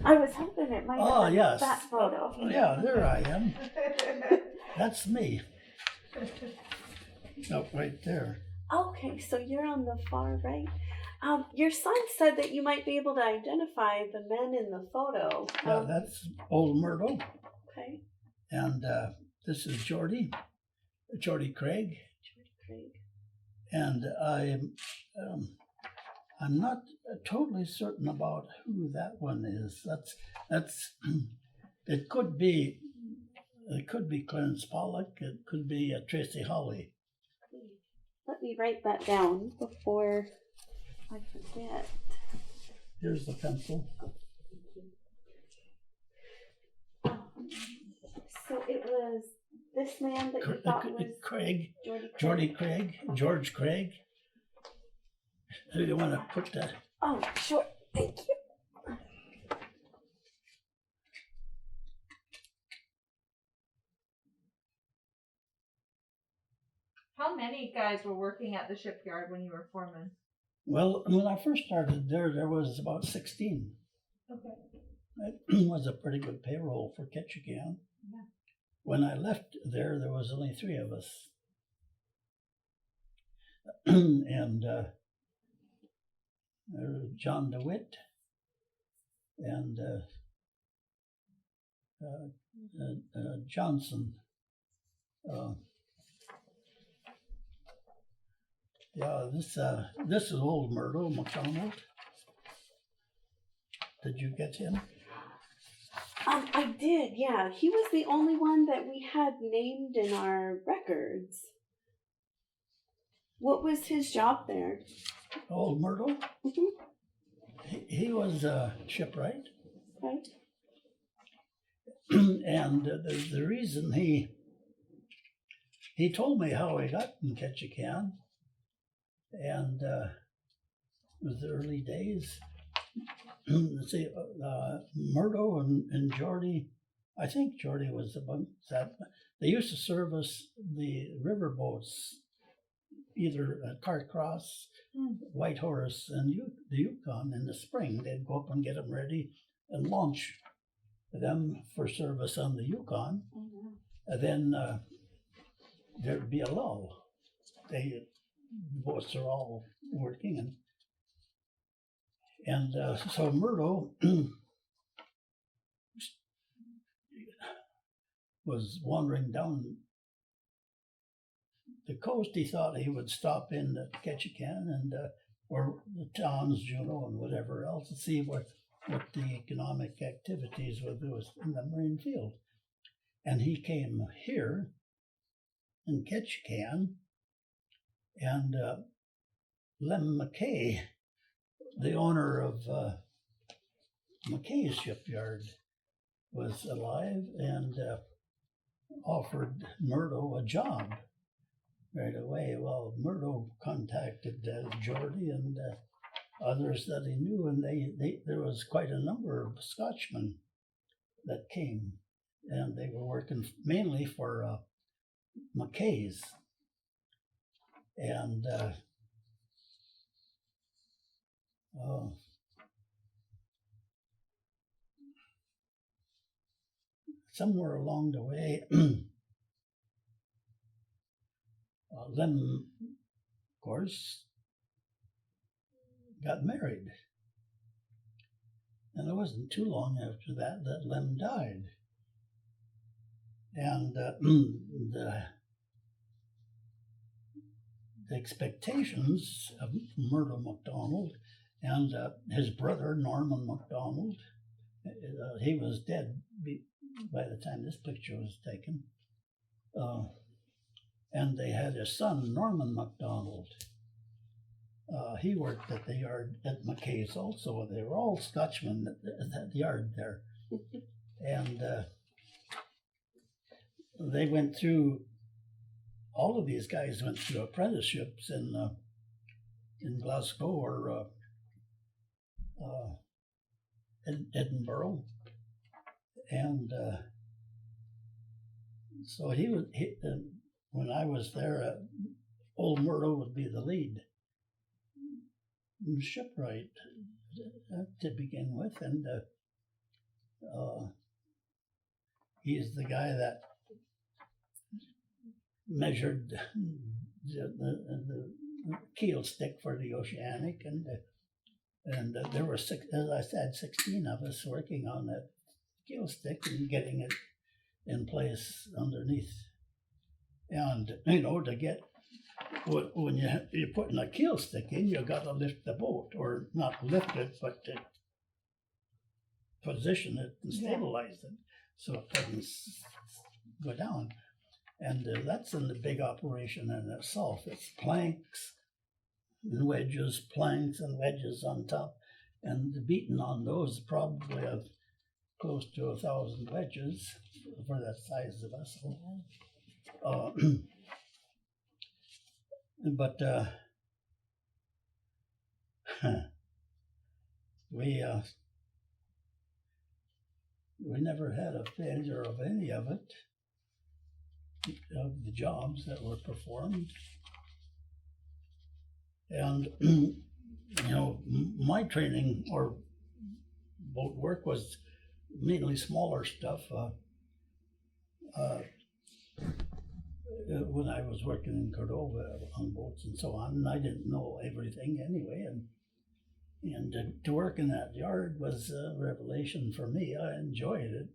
[SPEAKER 3] I was hoping it might have been
[SPEAKER 1] yes.
[SPEAKER 3] that photo.
[SPEAKER 1] Yeah, there I am. That's me. Up right there.
[SPEAKER 3] Okay, so you're on the far right. Your son said that you might be able to identify the men in the photo.
[SPEAKER 1] Yeah, that's old Myrtle.
[SPEAKER 3] Okay.
[SPEAKER 1] And this is Geordie Craig.
[SPEAKER 3] Geordie Craig.
[SPEAKER 1] And I'm not totally certain about who that one is. That's it could be Clarence Pollock. It could be Tracy Holly.
[SPEAKER 3] Let me write that down before I forget.
[SPEAKER 1] Here's the pencil.
[SPEAKER 3] So it was this man that you thought was
[SPEAKER 1] Craig. George Craig. Who do you want to put that?
[SPEAKER 3] Oh, sure. Thank you.
[SPEAKER 4] How many guys were working at the shipyard when you were foreman?
[SPEAKER 1] Well, when I first started there was about 16.
[SPEAKER 4] Okay.
[SPEAKER 1] It was a pretty good payroll for Ketchikan.
[SPEAKER 4] Yeah.
[SPEAKER 1] When I left there was only 3 of us. And John DeWitt and Johnson. This is old Myrtle McDonald. Did you get him?
[SPEAKER 3] I did, yeah. He was the only one that we had named in our records. What was his job there?
[SPEAKER 1] Old Myrtle?
[SPEAKER 3] Mm-hmm.
[SPEAKER 1] He was a shipwright.
[SPEAKER 3] Okay.
[SPEAKER 1] And the reason he told me how he got in Ketchikan, and it was the early days. See, Murdo and Geordie, I think Geordie was about that. They used to service the river boats, either at Cartcross, Whitehorse, and the Yukon in the spring. They'd go up and get them ready and launch them for service on the Yukon.
[SPEAKER 3] Oh,
[SPEAKER 1] And then there'd be a lull. The boats are all working, and so Murdo was wandering down the coast. He thought he would stop in at Ketchikan and or the towns, Juneau, and whatever else, to see what the economic activities were in the marine field. And he came here in Ketchikan, and Lem McKay, the owner of McKay's shipyard, was alive and offered Murdo a job right away. Well, Murdo contacted Geordie and others that he knew, and there was quite a number of Scotchmen that came, and they were working mainly for McKay's. And somewhere along the way, Lem, of course, got married. And it wasn't too long after that Lem died. And the expectations of Murdo MacDonald and his brother, Norman MacDonald, he was dead by the time this picture was taken. And they had a son, Norman MacDonald. He worked at the yard at McKay's also. They were all Scotchmen at the yard there. And they went through, all of these guys went through apprenticeships in Glasgow or Edinburgh. And so when I was there, old Murdo would be the lead shipwright to begin with, and he's the guy that measured the keel stick for the Oceanic, and there were as I said, 16 of us working on that keel stick and getting it in place underneath. And to get when you're putting a keel stick in, you got to lift the boat, or not lift it, but to position it and stabilize it so it doesn't go down. And that's in the big operation in itself. It's planks and wedges, planks and wedges on top, and the beating on those probably of close to 1,000 wedges for that size of vessel. But we never had a failure of any of it, of the jobs that were performed. And my training or boat work was mainly smaller stuff. When I was working in Cordova on boats and so on, and I didn't know everything anyway, and to work in that yard was a revelation for me. I enjoyed it.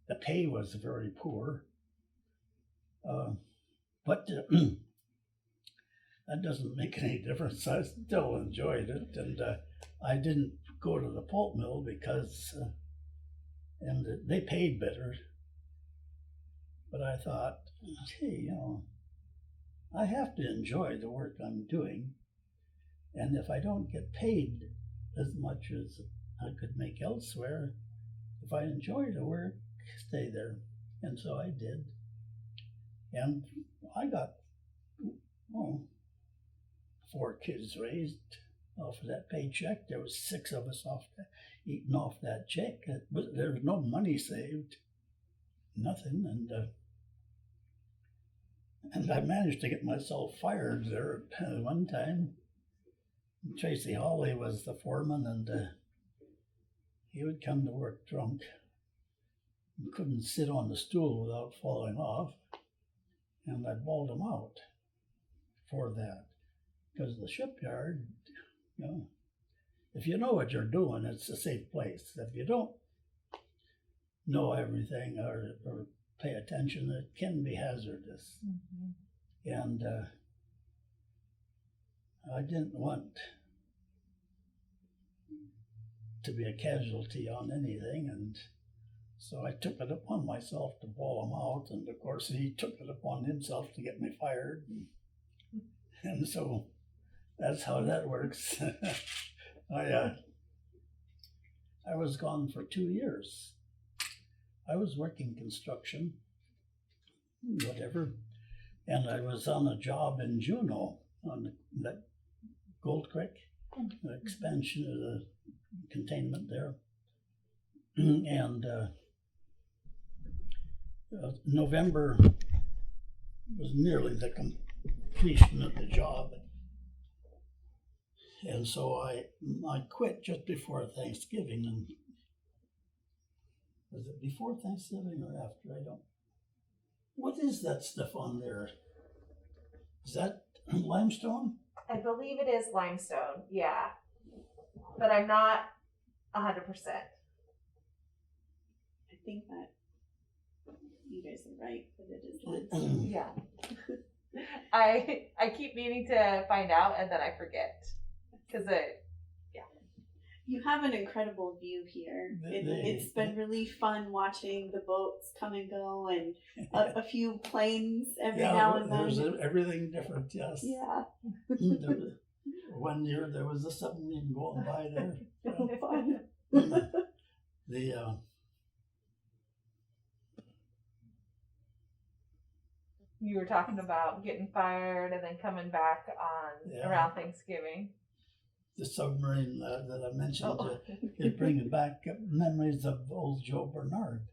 [SPEAKER 1] The pay was very poor, but that doesn't make any difference. I still enjoyed it, and I didn't go to the pulp mill because, and they paid better. But I thought, hey, I have to enjoy the work I'm doing. And if I don't get paid as much as I could make elsewhere, if I enjoy the work, stay there. And so I did. And I got, 4 kids raised off of that paycheck. There was 6 of us eating off that check. There was no money saved, nothing. And I managed to get myself fired there one time. Tracy Hawley was the foreman, and he would come to work drunk. He couldn't sit on the stool without falling off, and I bawled him out for that. Because the shipyard, if you know what you're doing, it's a safe place. If you don't know everything or pay attention, it can be hazardous. Mm-hmm. And I didn't want to be a casualty on anything, and so I took it upon myself to bawl him out, and of course he took it upon himself to get me fired, and so that's how that works. I was gone for 2 years. I was working construction, whatever, and I was on a job in Juneau on that Gold Creek, the expansion of the containment there. And November was nearly the completion of the job. And so I quit just before Thanksgiving. And was it before Thanksgiving or after? I don't. What is that stuff on there? Is that limestone?
[SPEAKER 4] I believe it is limestone, yeah. But I'm not 100%.
[SPEAKER 3] I think that you guys are right, but it is limestone.
[SPEAKER 4] Yeah. I keep meaning to find out, and then I forget. Because
[SPEAKER 3] you have an incredible view here. It's been really fun watching the boats come and go, and a few planes every now and then.
[SPEAKER 1] There's everything different, yes.
[SPEAKER 3] Yeah.
[SPEAKER 1] One year there was a submarine going by there.
[SPEAKER 3] Fun.
[SPEAKER 4] you were talking about getting fired and then coming back on around Thanksgiving.
[SPEAKER 1] The submarine that I mentioned, it brings back memories of old Joe Bernard.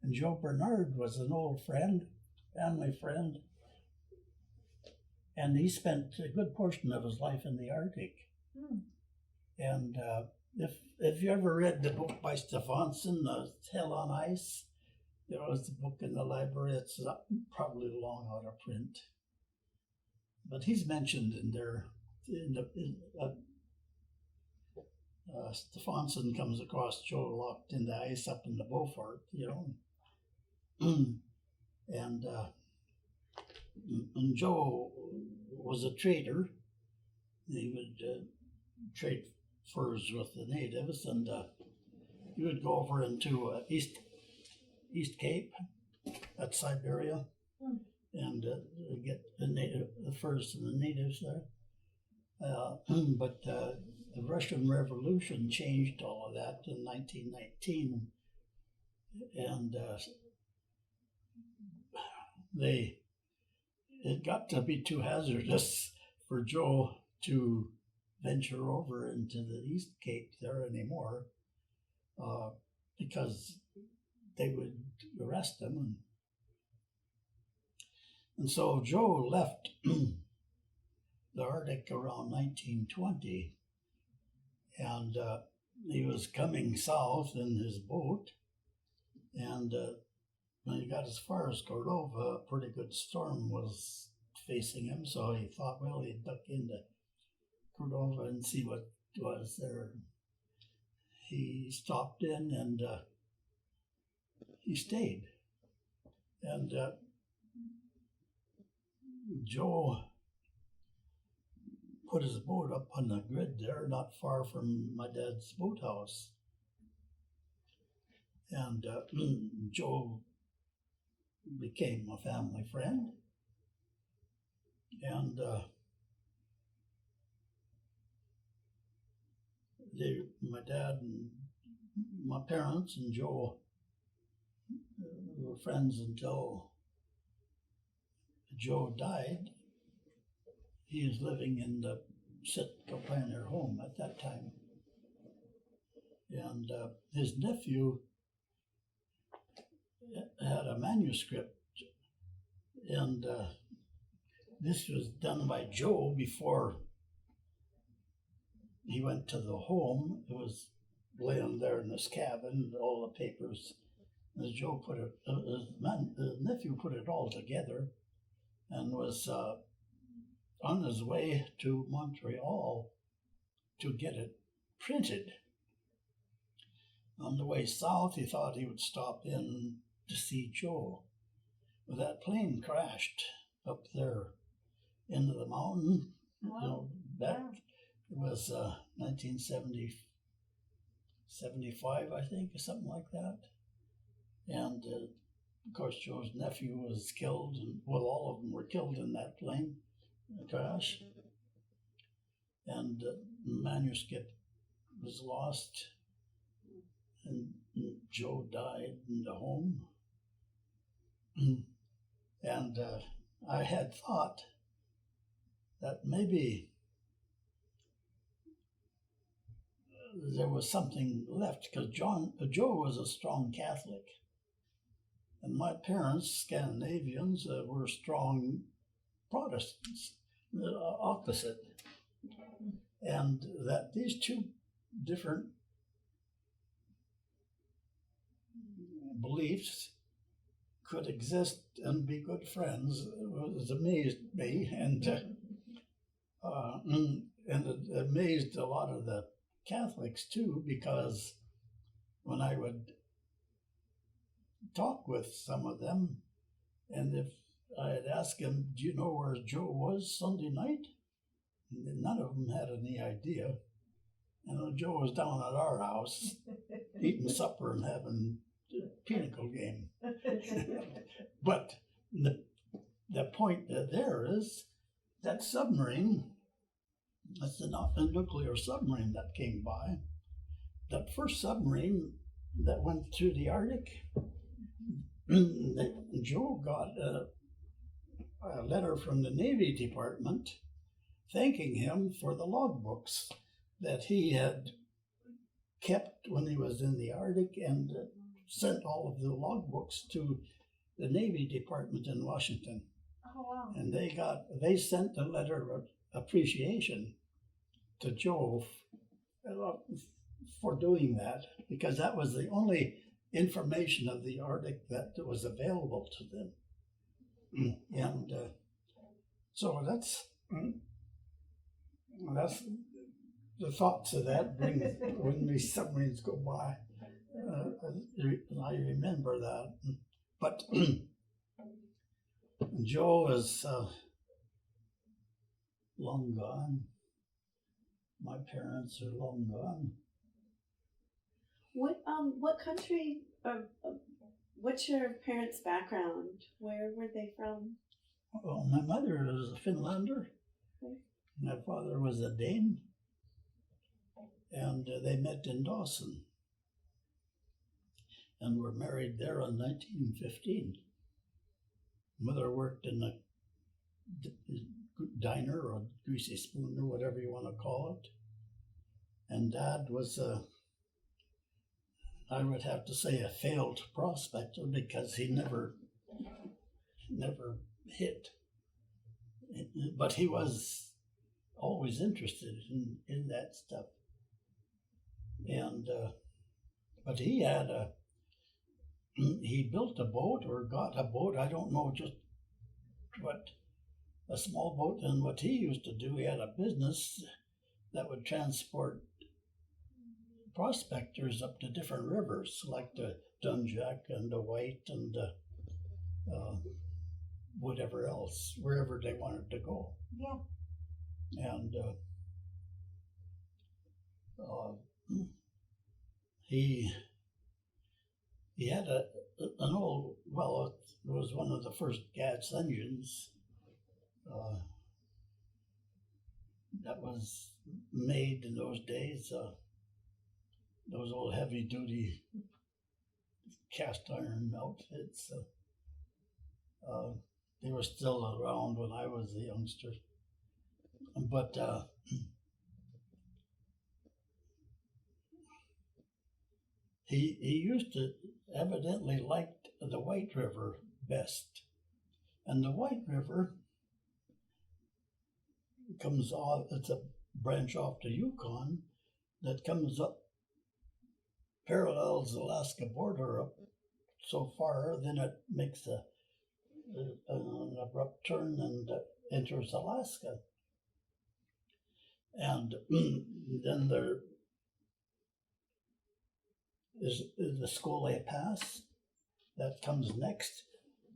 [SPEAKER 1] And Joe Bernard was an old friend, family friend, and he spent a good portion of his life in the Arctic. And if you ever read the book by Stefansson, Hell on Ice, there was a book in the library. It's probably long out of print, but he's mentioned in there. Stefansson comes across Joe locked in the ice up in the Beaufort, and Joe was a trader. He would trade furs with the natives, and he would go over into East Cape, at Siberia, and get the furs from the natives there. But the Russian Revolution changed all of that in 1919, and it got to be too hazardous for Joe to venture over into the East Cape there anymore, because they would arrest him. And so Joe left the Arctic around 1920, and he was coming south in his boat, and when he got as far as Cordova, a pretty good storm was facing him, so he thought, well, he'd duck into Cordova and see what was there. He stopped in, and he stayed. And Joe put his boat up on the grid there, not far from my dad's boathouse. And Joe became a family friend. And my dad and my parents and Joe were friends until Joe died. He was living in the Sitka Pioneer home at that time. And his nephew had a manuscript, and this was done by Joe before he went to the home. It was laying there in his cabin, all the papers. And Joe put it, his nephew put it all together, and was on his way to Montreal to get it printed. On the way south, he thought he would stop in to see Joe. Well, that plane crashed up there into the mountain.
[SPEAKER 2] Wow.
[SPEAKER 1] You know, back, it was 1975, I think, or something like that. And of course, Joe's nephew was killed, and well, all of them were killed in that plane crash. And the manuscript was lost, and Joe died in the home. And I had thought that maybe there was something left, because Joe was a strong Catholic, and my parents, Scandinavians, were strong Protestants, the opposite. And that these two different beliefs could exist and be good friends has amazed me, and it amazed a lot of the Catholics too, because when I would talk with some of them, and if I had asked him, "Do you know where Joe was Sunday night?" And none of them had any idea. And Joe was down at our house eating supper and having a pinochle game. But the point there is that submarine, that's the nuclear submarine that came by. That first submarine that went through the Arctic, Joe got a letter from the Navy Department thanking him for the logbooks that he had kept when he was in the Arctic, and sent all of the logbooks to the Navy Department in Washington.
[SPEAKER 2] Oh, wow.
[SPEAKER 1] And they sent a letter of appreciation to Joe for doing that, because that was the only information of the Arctic that was available to them. And so that's the thoughts of that when these submarines go by. I remember that. But Joe is long gone. My parents are long gone.
[SPEAKER 3] What country, what's your parents' background? Where were they from?
[SPEAKER 1] Well, my mother is a Finlander.
[SPEAKER 3] Okay.
[SPEAKER 1] My father was a Dane. And they met in Dawson, and were married there in 1915. Mother worked in a diner or greasy spoon or whatever you want to call it. And Dad was I would have to say, a failed prospector, because he never hit. But he was always interested in that stuff. And but he built a boat, or got a boat, I don't know just what, a small boat. And what he used to do, he had a business that would transport prospectors up to different rivers, like the Dunjack and the White and whatever else, wherever they wanted to go.
[SPEAKER 2] Yeah.
[SPEAKER 1] And he had an old, well, it was one of the first gas engines that was made in those days. those old heavy duty cast iron outfits. They were still around when I was a youngster. But he used to evidently liked the White River best. And the White River comes off, it's a branch off the Yukon that comes up, parallels the Alaska border up so far, then it makes an abrupt turn and enters Alaska. And then there is the Scollay Pass that comes next,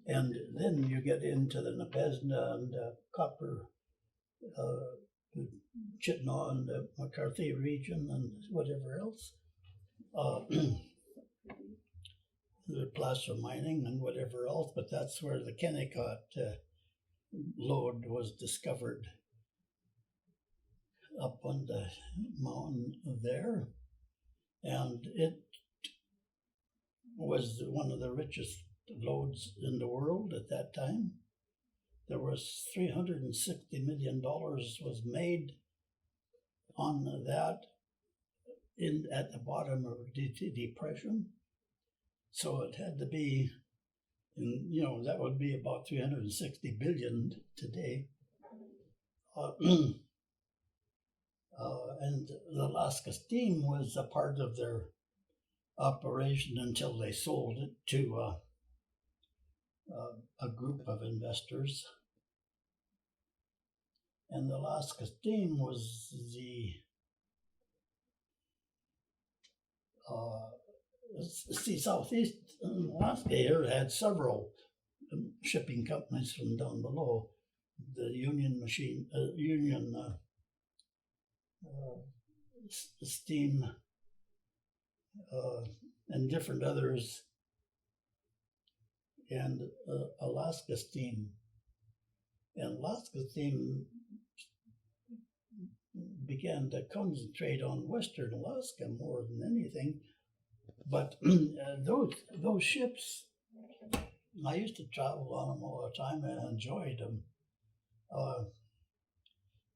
[SPEAKER 1] and then you get into the Nabesna and Copper, Chittagong and the McCarthy region and whatever else. The placer mining and whatever else, but that's where the Ketchikan lode was discovered up on the mountain there, and it was one of the richest lodes in the world at that time. There was $360 million was made on that at the bottom of the depression. So it had to be, that would be about 360 billion today. And the Alaska Steam was a part of their operation until they sold it to a group of investors. And the Alaska Steam was Southeast Alaska here had several shipping companies from down below. The Union Steam, and different others, and Alaska Steam. And Alaska Steam began to concentrate on Western Alaska more than anything. But those ships, I used to travel on them all the time and enjoyed them.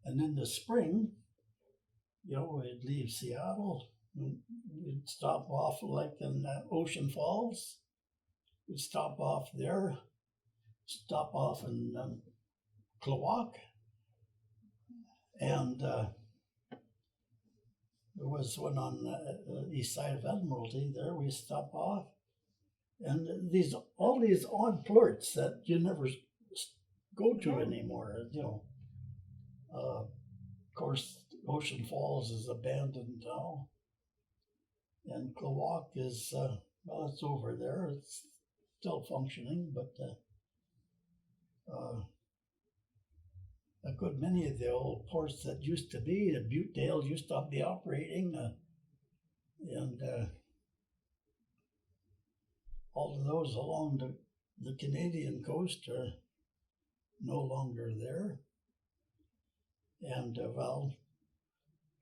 [SPEAKER 1] And in the spring, we'd leave Seattle, we'd stop off like in Ocean Falls. We'd stop off there, stop off in Klawock, and there was one on the east side of Admiralty there. We stop off, and all these odd ports that you never go to anymore. Of course, Ocean Falls is abandoned now, and Klawock is it's over there. It's still functioning, but a good many of the old ports that used to be, Buttedale used to be operating, and all of those along the Canadian coast are no longer there. And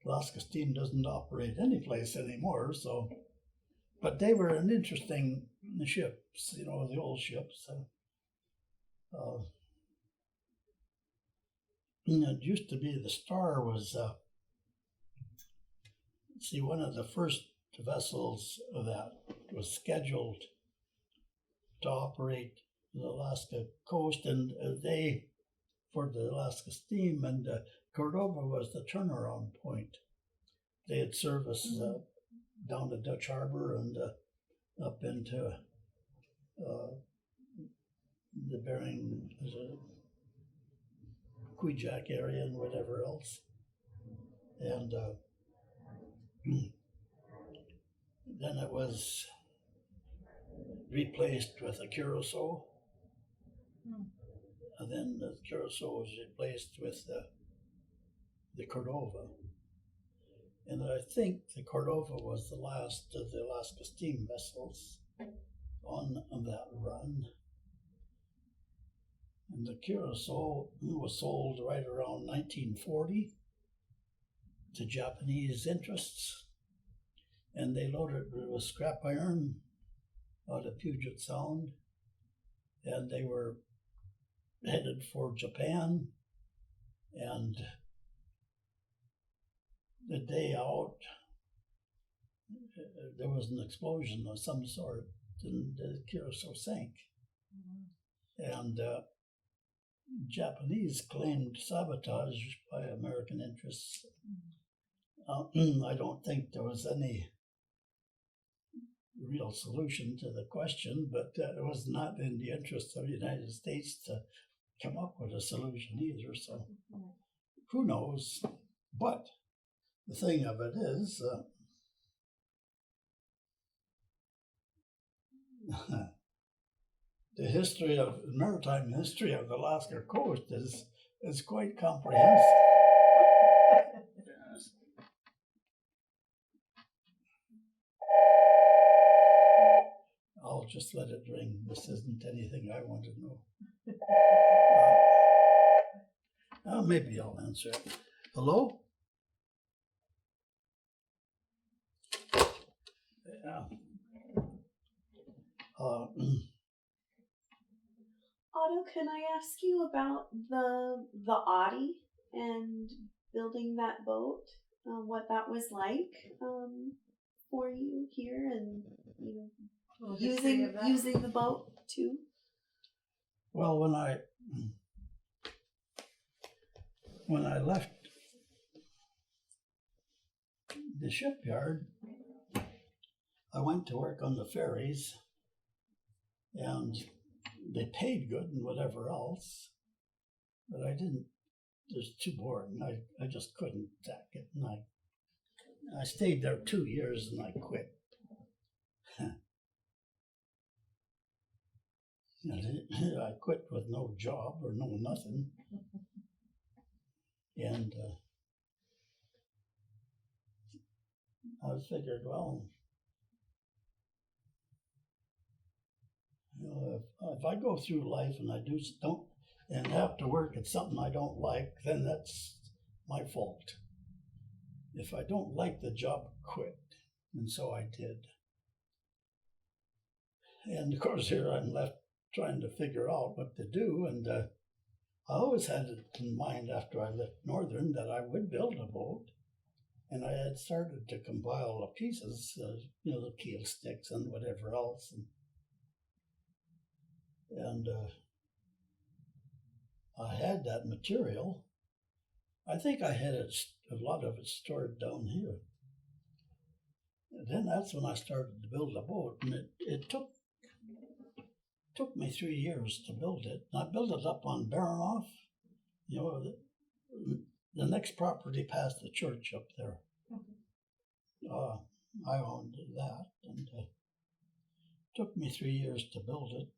[SPEAKER 1] Alaska Steam doesn't operate any place anymore, so, but they were an interesting ships, the old ships. It used to be the Star was, one of the first vessels that was scheduled to operate the Alaska coast, and for the Alaska Steam, and Cordova was the turnaround point. They had service down to Dutch Harbor and up into the Bering, Kwijak area and whatever else. And then it was replaced with a Curacao. And then the Curacao was replaced with the Cordova. And I think the Cordova was the last of the Alaska Steam vessels on that run. And the Curacao was sold right around 1940 to Japanese interests. and they loaded it with scrap iron out of Puget Sound, and they were headed for Japan. And the day out, there was an explosion of some sort, and the Curacao sank. And Japanese claimed sabotage by American interests. I don't think there was any real solution to the question, but it was not in the interest of the United States to come up with a solution either. So who knows? But the thing of it is, the maritime history of the Alaska coast is quite comprehensive. Yes. I'll just let it ring. This isn't anything I want to know. Maybe I'll answer it. Hello? Yeah.
[SPEAKER 3] Otto, can I ask you about the Oddie and building that boat? What that was like for you here, and using the boat too?
[SPEAKER 1] Well, when I left the shipyard, I went to work on the ferries, and they paid good and whatever else, but I didn't. It was too boring. I just couldn't tack it, and I stayed there 2 years and I quit. I quit with no job or no nothing, and I figured, well, if I go through life and I don't and have to work at something I don't like, then that's my fault. If I don't like the job, quit. And so I did. And of course, here I'm left trying to figure out what to do. And I always had it in mind after I left Northern that I would build a boat. And I had started to compile the pieces, the keel sticks and whatever else. And I had that material. I think I had a lot of it stored down here. And then that's when I started to build a boat, and it took me 3 years to build it. And I built it up on Baranof. The next property past the church up there. I owned that, and it took me 3 years to build it.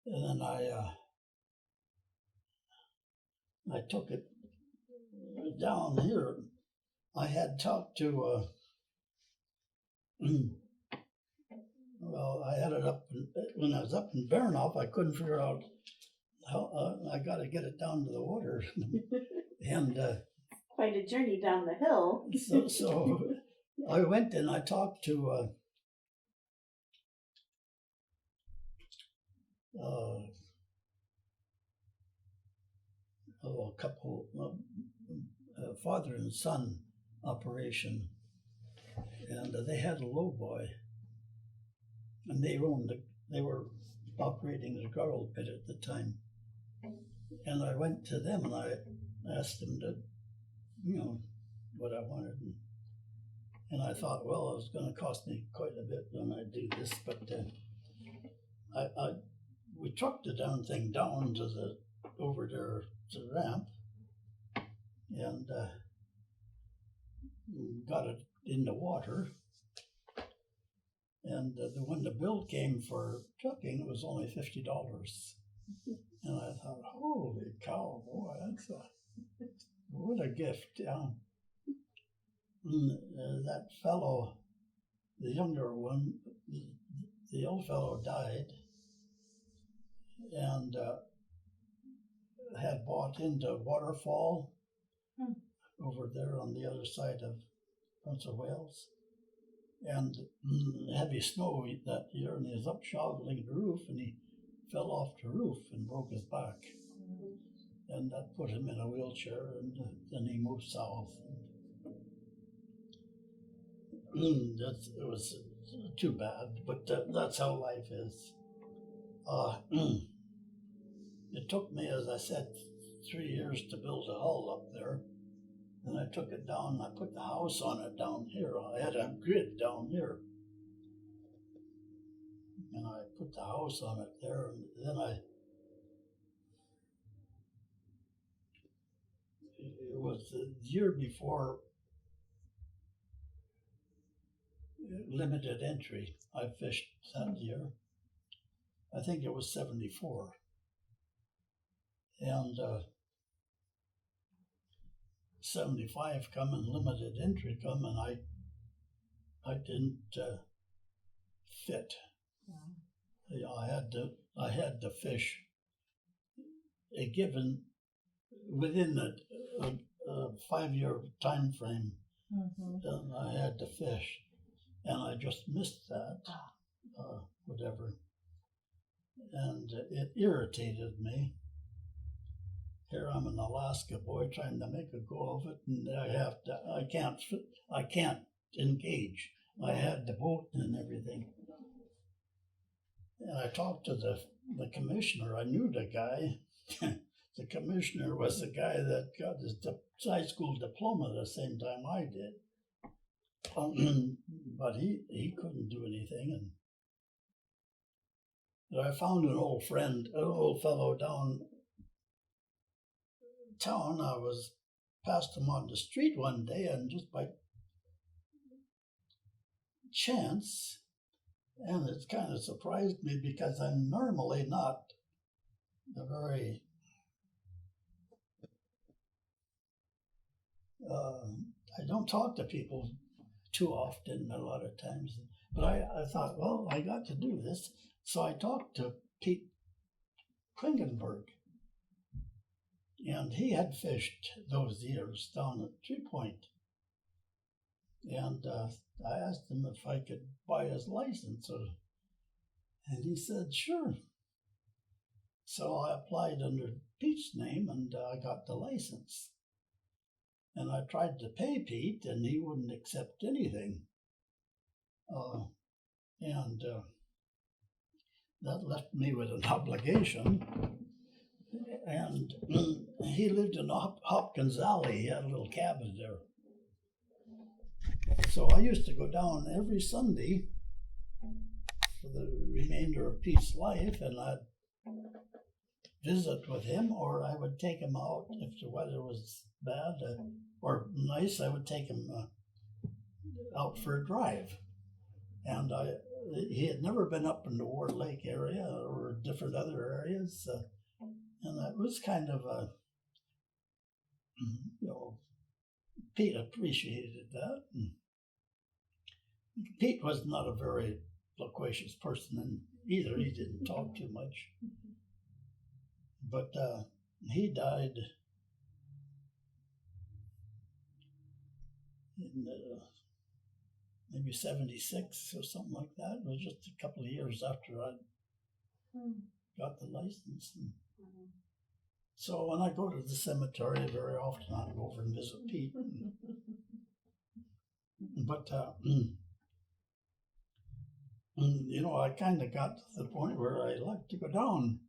[SPEAKER 1] And then I took it down here. I had talked to, well, I had it up, when I was up in Baranof, I couldn't figure out how, I got to get it down to the water. And
[SPEAKER 3] quite a journey down the hill.
[SPEAKER 1] so I went and I talked to a couple, father and son operation, and they had a lowboy, and they were operating the gravel pit at the time. And I went to them and I asked them to, what I wanted. And I thought, well, it was going to cost me quite a bit when I do this, but we trucked the damn thing down to over there to the ramp, and got it in the water. And when the bill came for trucking, it was only $50. And I thought, holy cow, boy, what a gift. That fellow, the younger one, the old fellow died, and had bought into Waterfall, over there on the other side of Prince of Wales. And heavy snow that year, and he was up shoveling the roof, and he fell off the roof and broke his back. And that put him in a wheelchair, and then he moved south. It was too bad, but that's how life is. It took me, as I said, 3 years to build a hull up there. Then I took it down, and I put the house on it down here. I had a grid down here. And I put the house on it there, and then it was the year before limited entry. I fished that year. I think it was 74. And 75 come and limited entry come, and I didn't fit. I had to fish a given within a 5-year time frame. And I had to fish, and I just missed that, whatever, and it irritated me. Here I'm an Alaska boy trying to make a go of it, and I can't engage. I had the boat and everything. And I talked to the commissioner. I knew the guy. The commissioner was the guy that got his high school diploma the same time I did. But he couldn't do anything. And I found an old friend, an old fellow down town. I was passed him on the street one day, and just by chance, and it kind of surprised me because I'm normally not a very I don't talk to people too often a lot of times, but I thought, well, I got to do this. So I talked to Pete Klingenberg, and he had fished those years down at Tree Point. And I asked him if I could buy his license, and he said, sure. So I applied under Pete's name, and I got the license. And I tried to pay Pete, and he wouldn't accept anything. And that left me with an obligation. And he lived in Hopkins Alley. He had a little cabin there. So I used to go down every Sunday for the remainder of Pete's life, and I'd visit with him, or I would take him out if the weather was bad or nice. I would take him out for a drive. And he had never been up in the Ward Lake area or different other areas, and that was kind of a, Pete appreciated that. And Pete was not a very loquacious person either. He didn't talk too much. But he died in maybe 76 or something like that. It was just a couple of years after I got the license. And so when I go to the cemetery, very often I go over and visit Pete. But I kind of got to the point where I like to go down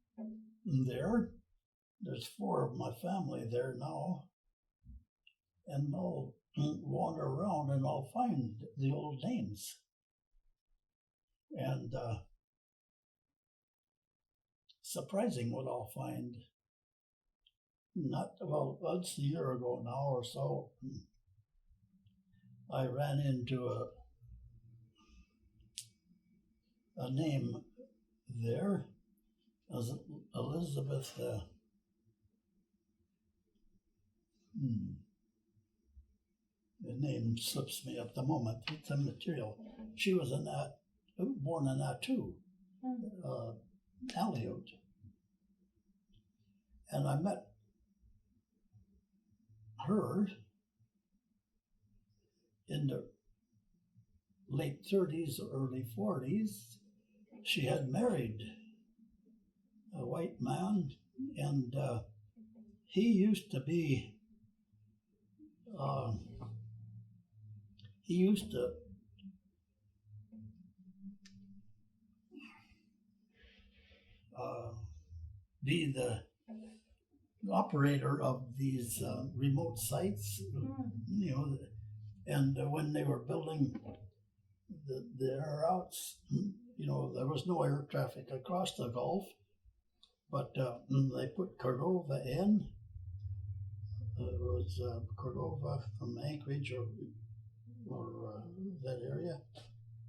[SPEAKER 1] there. There's 4 of my family there now, and I'll wander around and I'll find the old names. And surprising what I'll find. That's a year ago now or so. I ran into a name there as Elizabeth. The name slips me at the moment. It's immaterial. She was born in Attu, Aleut. And I met her in the late 30s or early 40s, she had married a white man, and he used to be, he used to be the operator of these remote sites, you know, and when they were building the air outs, you know, there was no air traffic across the Gulf, but they put Cordova in. It was Cordova from Anchorage or that area,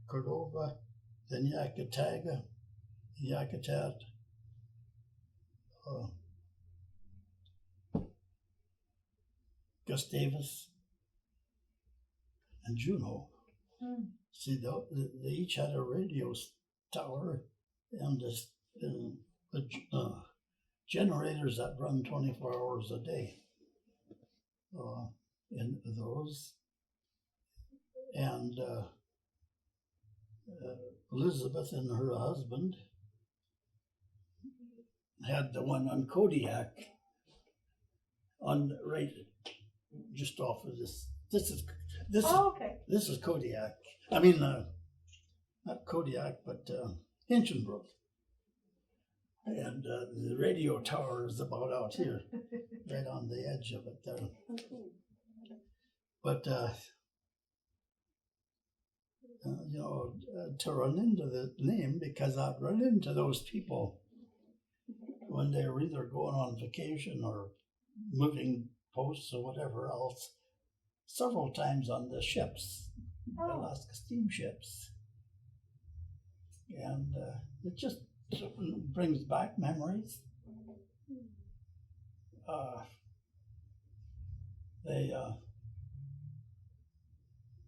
[SPEAKER 1] Cordova, then Yakutat, Gustavus, and Juneau. See, they each had a radio tower and generators that run 24 hours a day in those. And Elizabeth and her husband had the one on Kodiak, on right just off of this. This is Kodiak. I mean, not Kodiak, but Hinchinbrook. And the radio tower is about out here, right on the edge of it there. But you know, to run into the name, because I'd run into those people when they were either going on vacation or moving posts or whatever else, several times on the ships, the Alaska steamships. And it just brings back memories.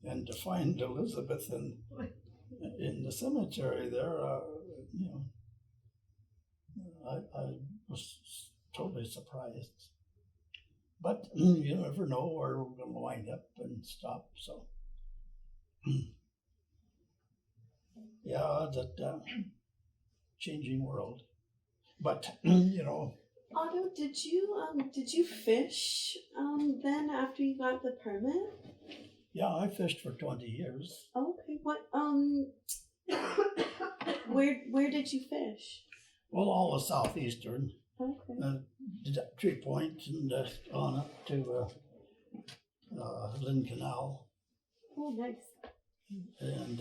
[SPEAKER 1] And to find Elizabeth in the cemetery there, you know, I was totally surprised. But you never know where we're going to wind up and stop. So, yeah, that changing world. But you know.
[SPEAKER 3] Otto, did you fish then after you got the permit?
[SPEAKER 1] Yeah, I fished for 20 years.
[SPEAKER 3] Okay, what where did you fish?
[SPEAKER 1] Well, all the southeastern.
[SPEAKER 3] Okay.
[SPEAKER 1] Tree Point and on up to Lynn Canal.
[SPEAKER 3] Oh, nice.
[SPEAKER 1] And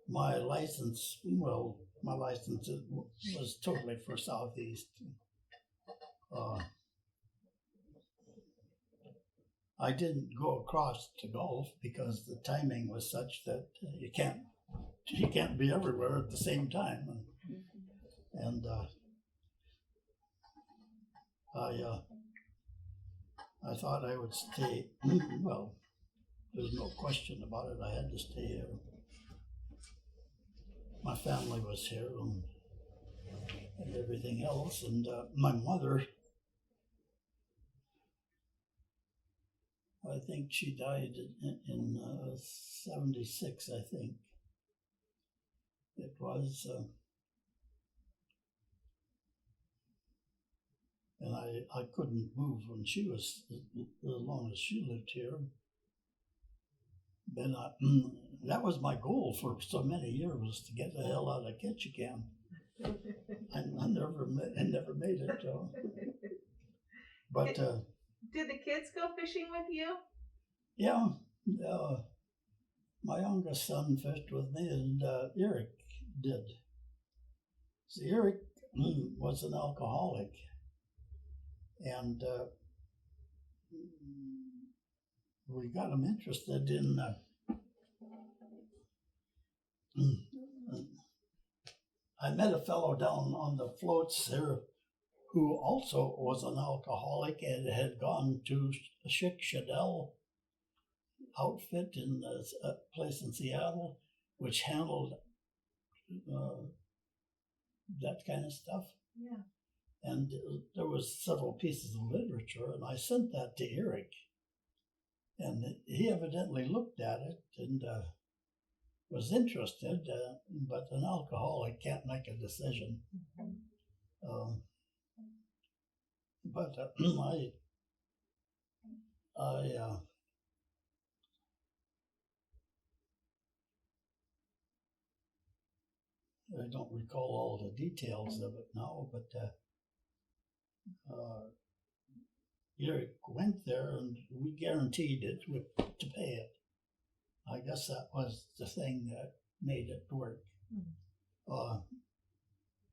[SPEAKER 1] my license was totally for southeast. I didn't go across to Gulf because the timing was such that you can't be everywhere at the same time. And I thought I would stay. Well, there's no question about it. I had to stay here. My family was here and everything else. And my mother, I think she died in 76, I think. It was. And I couldn't move when she was, as long as she lived here. Then that was my goal for so many years, was to get the hell out of Ketchikan. I never made it. But
[SPEAKER 4] did the kids go fishing with you?
[SPEAKER 1] Yeah, my youngest son fished with me, and Eric did. See, Eric was an alcoholic. And we got him interested in. I met a fellow down on the floats there who also was an alcoholic and had gone to a Chic Chadell outfit in a place in Seattle, which handled that kind of stuff.
[SPEAKER 4] Yeah.
[SPEAKER 1] And there was several pieces of literature, and I sent that to Eric. And he evidently looked at it and was interested, but an alcoholic can't make a decision. But I don't recall all the details of it now, but Eric went there and we guaranteed it to pay it. I guess that was the thing that made it work.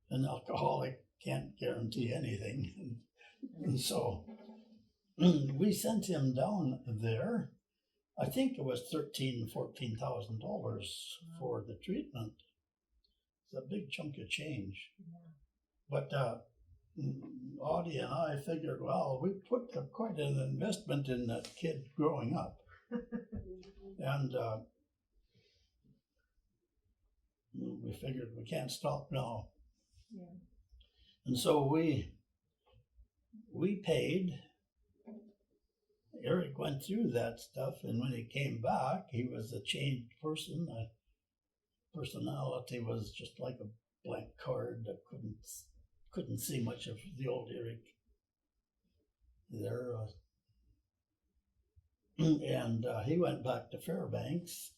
[SPEAKER 1] An alcoholic can't guarantee anything. And so we sent him down there. I think it was $14,000 for the treatment. It's a big chunk of change. But Oddie and I figured, well, we put quite an investment in that kid growing up. And we figured we can't stop now.
[SPEAKER 2] Yeah.
[SPEAKER 1] And so we paid. Eric went through that stuff, and when he came back, he was a changed person. Personality was just like a blank card that couldn't see much of the old Eric there. And he went back to Fairbanks,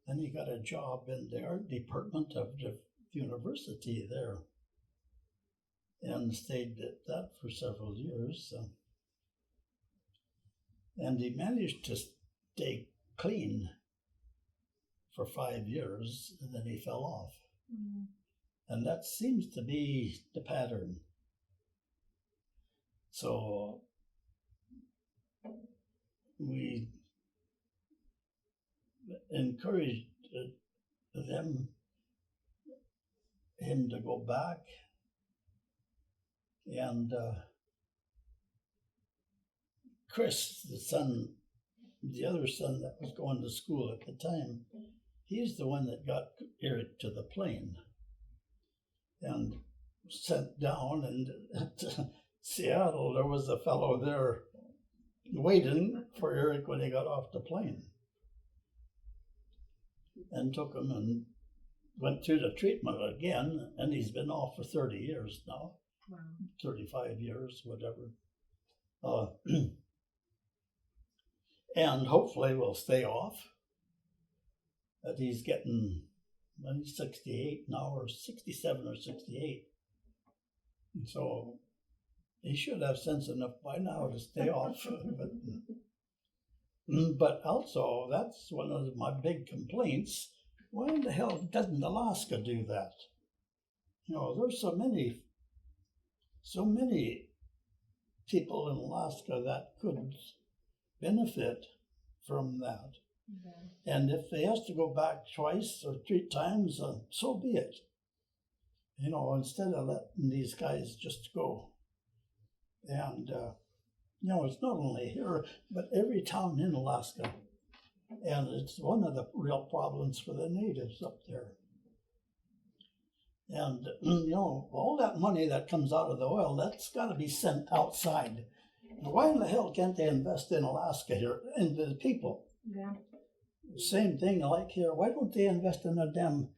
[SPEAKER 1] and he got a job in the art department of the university there, and stayed at that for several years. And he managed to stay clean for 5 years, and then he fell off. And that seems to be the pattern. So we encouraged him to go back, and Chris, the other son that was going to school at the time, he's the one that got Eric to the plane and sent down. And at Seattle, there was a fellow there waiting for Eric when he got off the plane, and took him and went through the treatment again, and he's been off for 30 years now.
[SPEAKER 2] Wow.
[SPEAKER 1] 35 years, whatever. And hopefully will stay off. But he's getting, well, he's 68 now, or 67 or 68. And so he should have sense enough by now to stay off. But also, that's one of my big complaints. Why in the hell doesn't Alaska do that? You know, there's so many people in Alaska that could benefit from that. And if they has to go back twice or 3 times, so be it. You know, instead of letting these guys just go. And, you know, it's not only here, but every town in Alaska. And it's one of the real problems for the natives up there. And, you know, all that money that comes out of the oil, that's got to be sent outside. Why in the hell can't they invest in Alaska here, in the people?
[SPEAKER 2] Yeah.
[SPEAKER 1] Same thing like here. Why don't they invest in the damn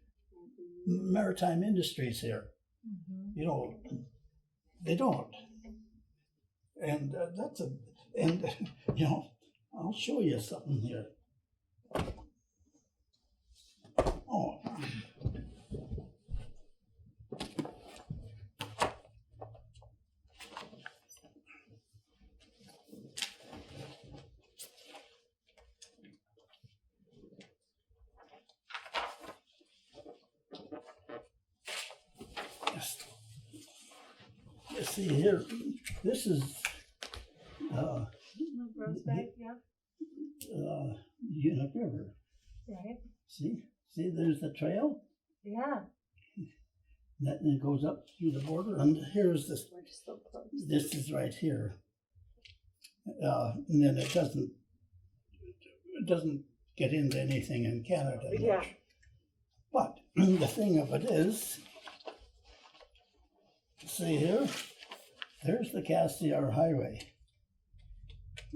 [SPEAKER 1] maritime industries here? You know, they don't. And you know, I'll show you something here. Oh. You see here, this is
[SPEAKER 2] Rosebud, yeah.
[SPEAKER 1] Unit River.
[SPEAKER 2] Right.
[SPEAKER 1] See, there's the trail.
[SPEAKER 2] Yeah.
[SPEAKER 1] That then goes up through the border, and here's this.
[SPEAKER 3] We're just so close.
[SPEAKER 1] This is right here, and then it doesn't get into anything in Canada much.
[SPEAKER 2] Yeah.
[SPEAKER 1] But the thing of it is, see here, there's the Cassiar Highway,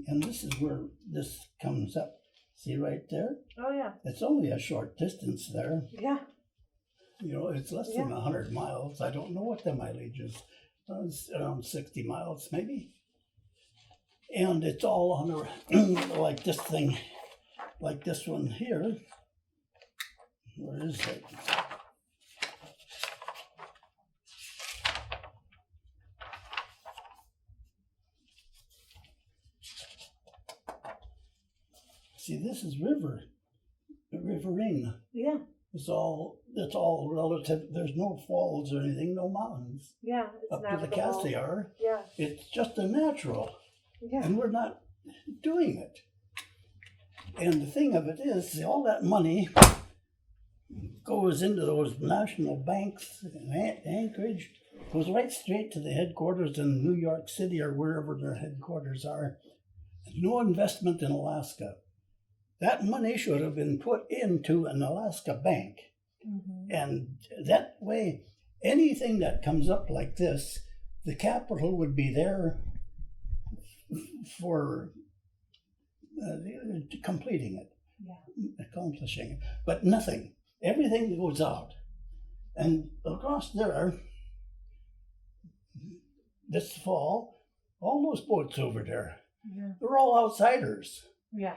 [SPEAKER 1] And this is where this comes up. See right there?
[SPEAKER 2] Oh, yeah.
[SPEAKER 1] It's only a short distance there.
[SPEAKER 2] Yeah.
[SPEAKER 1] You know, it's less than 100 miles. I don't know what the mileage is. It's around 60 miles, maybe. And it's all on a, like this thing, like this one here. Where is it? See, this is riverine.
[SPEAKER 2] Yeah.
[SPEAKER 1] It's all relative. There's no falls or anything, no mountains.
[SPEAKER 2] Yeah. It's
[SPEAKER 1] Up to the
[SPEAKER 2] navigable.
[SPEAKER 1] Cassiar,
[SPEAKER 2] Yeah.
[SPEAKER 1] it's just a natural,
[SPEAKER 2] Yeah.
[SPEAKER 1] and we're not doing it. And the thing of it is, see, all that money goes into those national banks in Anchorage, goes right straight to the headquarters in New York City or wherever their headquarters are. No investment in Alaska. That money should have been put into an Alaska bank.
[SPEAKER 2] Mm-hmm.
[SPEAKER 1] And that way, anything that comes up like this, the capital would be there for completing it, accomplishing it. But nothing. Everything goes out. And across there, this fall, all those boats over there, they're all outsiders.
[SPEAKER 2] Yeah.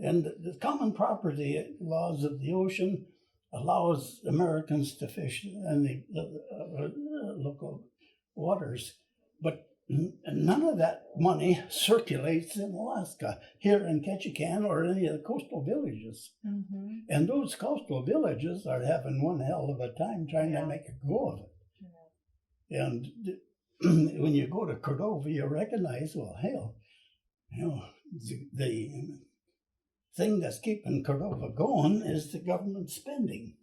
[SPEAKER 1] And the common property laws of the ocean allows Americans to fish in the local waters, but none of that money circulates in Alaska, here in Ketchikan or any of the coastal villages.
[SPEAKER 2] Mm-hmm.
[SPEAKER 1] And those coastal villages are having one hell of a time trying to make a go of it.
[SPEAKER 2] Yeah.
[SPEAKER 1] And when you go to Cordova, you recognize, well, hell, you know, the thing that's keeping Cordova going is the government spending.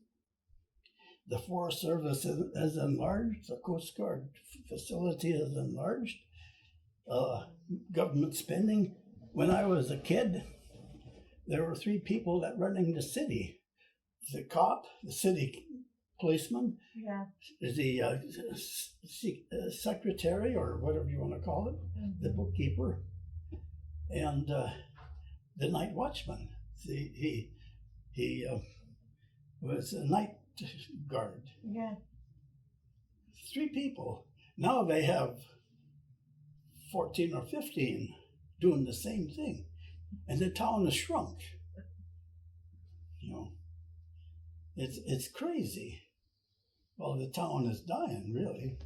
[SPEAKER 1] The Forest Service has enlarged, the Coast Guard facility has enlarged, government spending. When I was a kid, there were 3 people that running the city. The cop, the city policeman, the secretary, or whatever you want to call it, the bookkeeper, and the night watchman. He was a night guard.
[SPEAKER 2] Yeah.
[SPEAKER 1] 3 people. Now they have 14 or 15 doing the same thing, and the town has shrunk. You know, it's crazy. Well, the town is dying, really,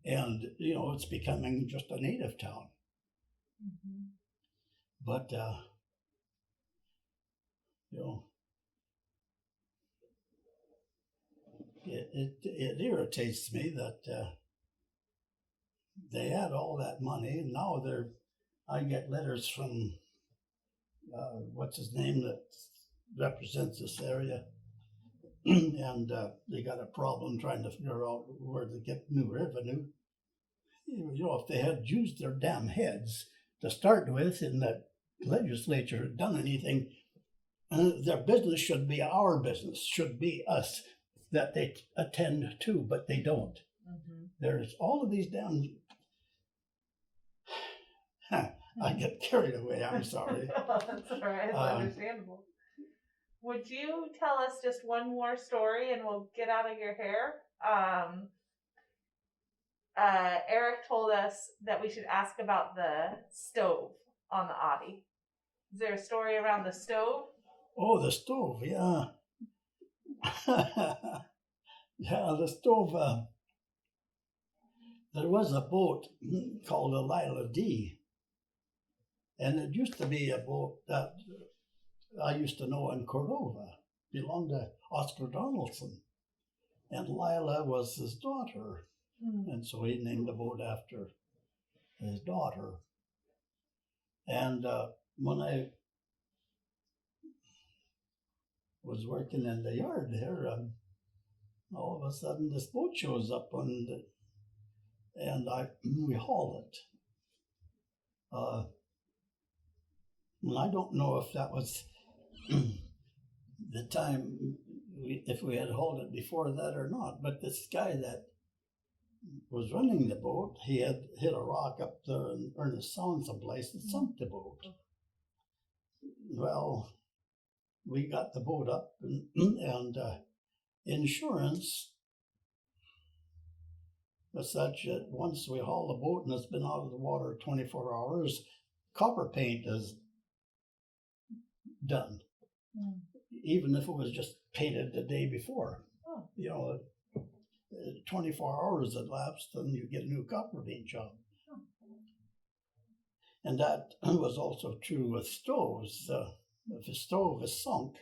[SPEAKER 1] and you know it's becoming just a native town.
[SPEAKER 2] Mm-hmm.
[SPEAKER 1] But you know, it irritates me that they had all that money, and now I get letters from what's his name that represents this area, and they got a problem trying to figure out where to get new revenue. You know, if they had used their damn heads to start with, and that legislature had done anything, their business should be our business, should be us, that they attend to, but they don't.
[SPEAKER 2] Mm-hmm.
[SPEAKER 1] There's all of these damn... I get carried away, I'm sorry.
[SPEAKER 4] That's all right, it's understandable. Would you tell us just one more story and we'll get out of your hair? Eric told us that we should ask about the stove on the Oddie. Is there a story around the stove?
[SPEAKER 1] Oh, the stove, yeah. Yeah, the stove. There was a boat called a Lila D. And it used to be a boat that I used to know in Cordova. Belonged to Oscar Donaldson. And Lila was his daughter. And so he named the boat after his daughter. And when I was working in the yard there, all of a sudden this boat shows up and we haul it. And I don't know if that was the time, if we had hauled it before that or not, but this guy that was running the boat, he had hit a rock up there or in the sound someplace and sunk the boat. Well, we got the boat up and insurance was such that once we haul the boat and it's been out of the water 24 hours, copper paint is done. Even if it was just painted the day before.
[SPEAKER 2] Oh.
[SPEAKER 1] 24 hours had lapsed and you get a new copper paint job. And that was also true with stoves. If a stove is sunk,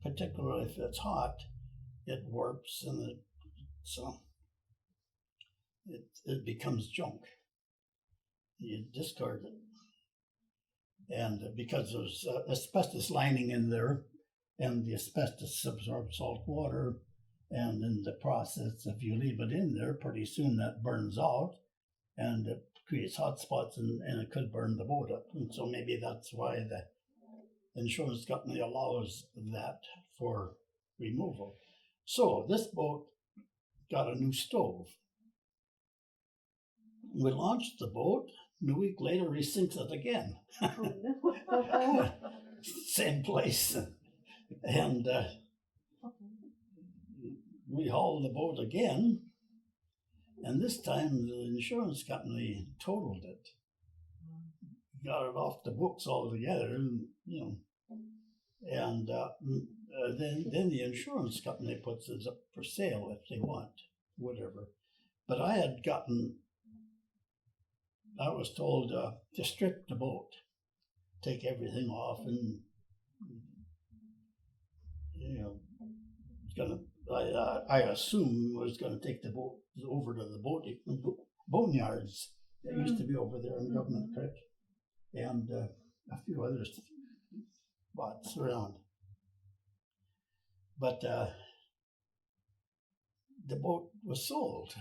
[SPEAKER 1] particularly if it's hot, it warps and it becomes junk. You discard it. And because there's asbestos lining in there, and the asbestos absorbs salt water, and in the process, if you leave it in there, pretty soon that burns out, and it creates hot spots, and it could burn the boat up. And so maybe that's why the insurance company allows that for removal. So this boat got a new stove. We launched the boat, and a week later he sinks it again. Same place. And we hauled the boat again, and this time the insurance company totaled it. Got it off the books altogether, and then the insurance company puts it up for sale if they want, whatever. But I was told to strip the boat, take everything off, and I assume was going to take the boat over to the boneyards that used to be over there in Government Creek, and a few other spots around. But the boat was sold.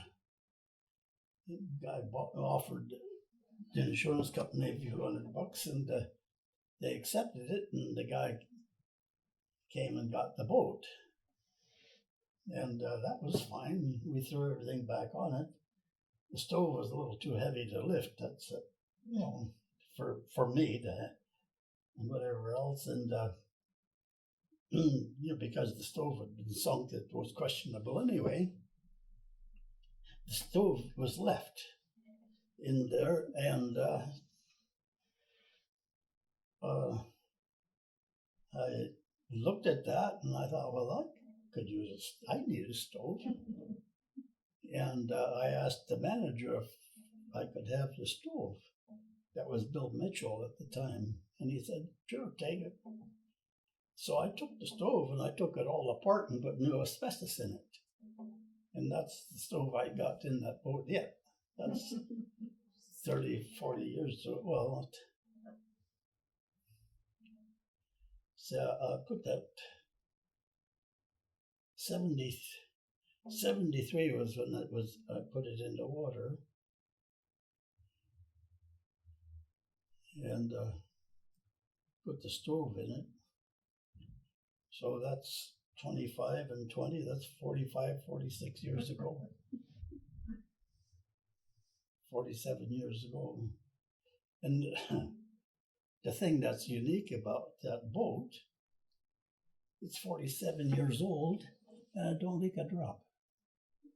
[SPEAKER 1] The guy offered the insurance company a few $100, and they accepted it, and the guy came and got the boat. And that was fine. We threw everything back on it. The stove was a little too heavy to lift. That's for me and whatever else. And because the stove had been sunk, it was questionable anyway. The stove was left in there, and I looked at that and I thought, well, I need a stove. And I asked the manager if I could have the stove. That was Bill Mitchell at the time. And he said, sure, take it. So I took the stove and I took it all apart and put new asbestos in it. And that's the stove I got in that boat yet. That's 30, 40 years ago. Well, so I put that 73 was when I put it into water. And put the stove in it. So that's 25 and 20, that's 45, 46 years ago. 47 years ago. And the thing that's unique about that boat, it's 47 years old and it don't leak a drop.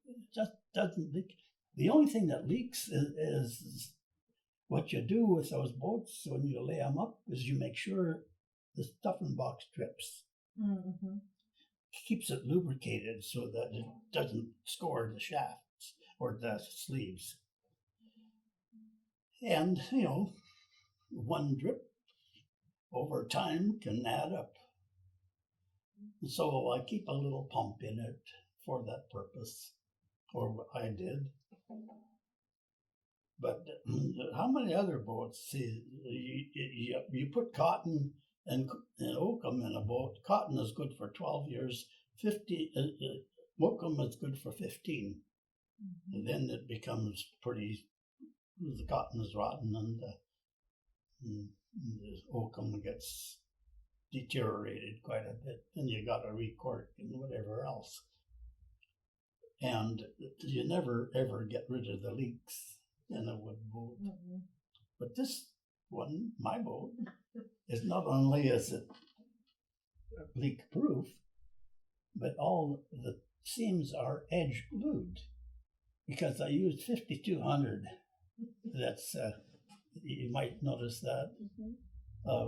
[SPEAKER 1] It just doesn't leak. The only thing that leaks is what you do with those boats when you lay them up is you make sure the stuffing box drips.
[SPEAKER 2] Mm-hmm.
[SPEAKER 1] Keeps it lubricated so that it doesn't score the shafts or the sleeves. And, one drip over time can add up. So I keep a little pump in it for that purpose, or I did. But how many other boats? See, you put cotton and oakum in a boat. Cotton is good for 12 years. Oakum is good for 15. Mm-hmm. And then it becomes the cotton is rotten and the oakum gets deteriorated quite a bit. Then you got to recork and whatever else. and you never ever get rid of the leaks in a wood boat.
[SPEAKER 2] Mhm.
[SPEAKER 1] But this one, my boat, is not only is it leak proof, but all the seams are edge glued because I used 5200. That's you might notice that
[SPEAKER 3] Mhm.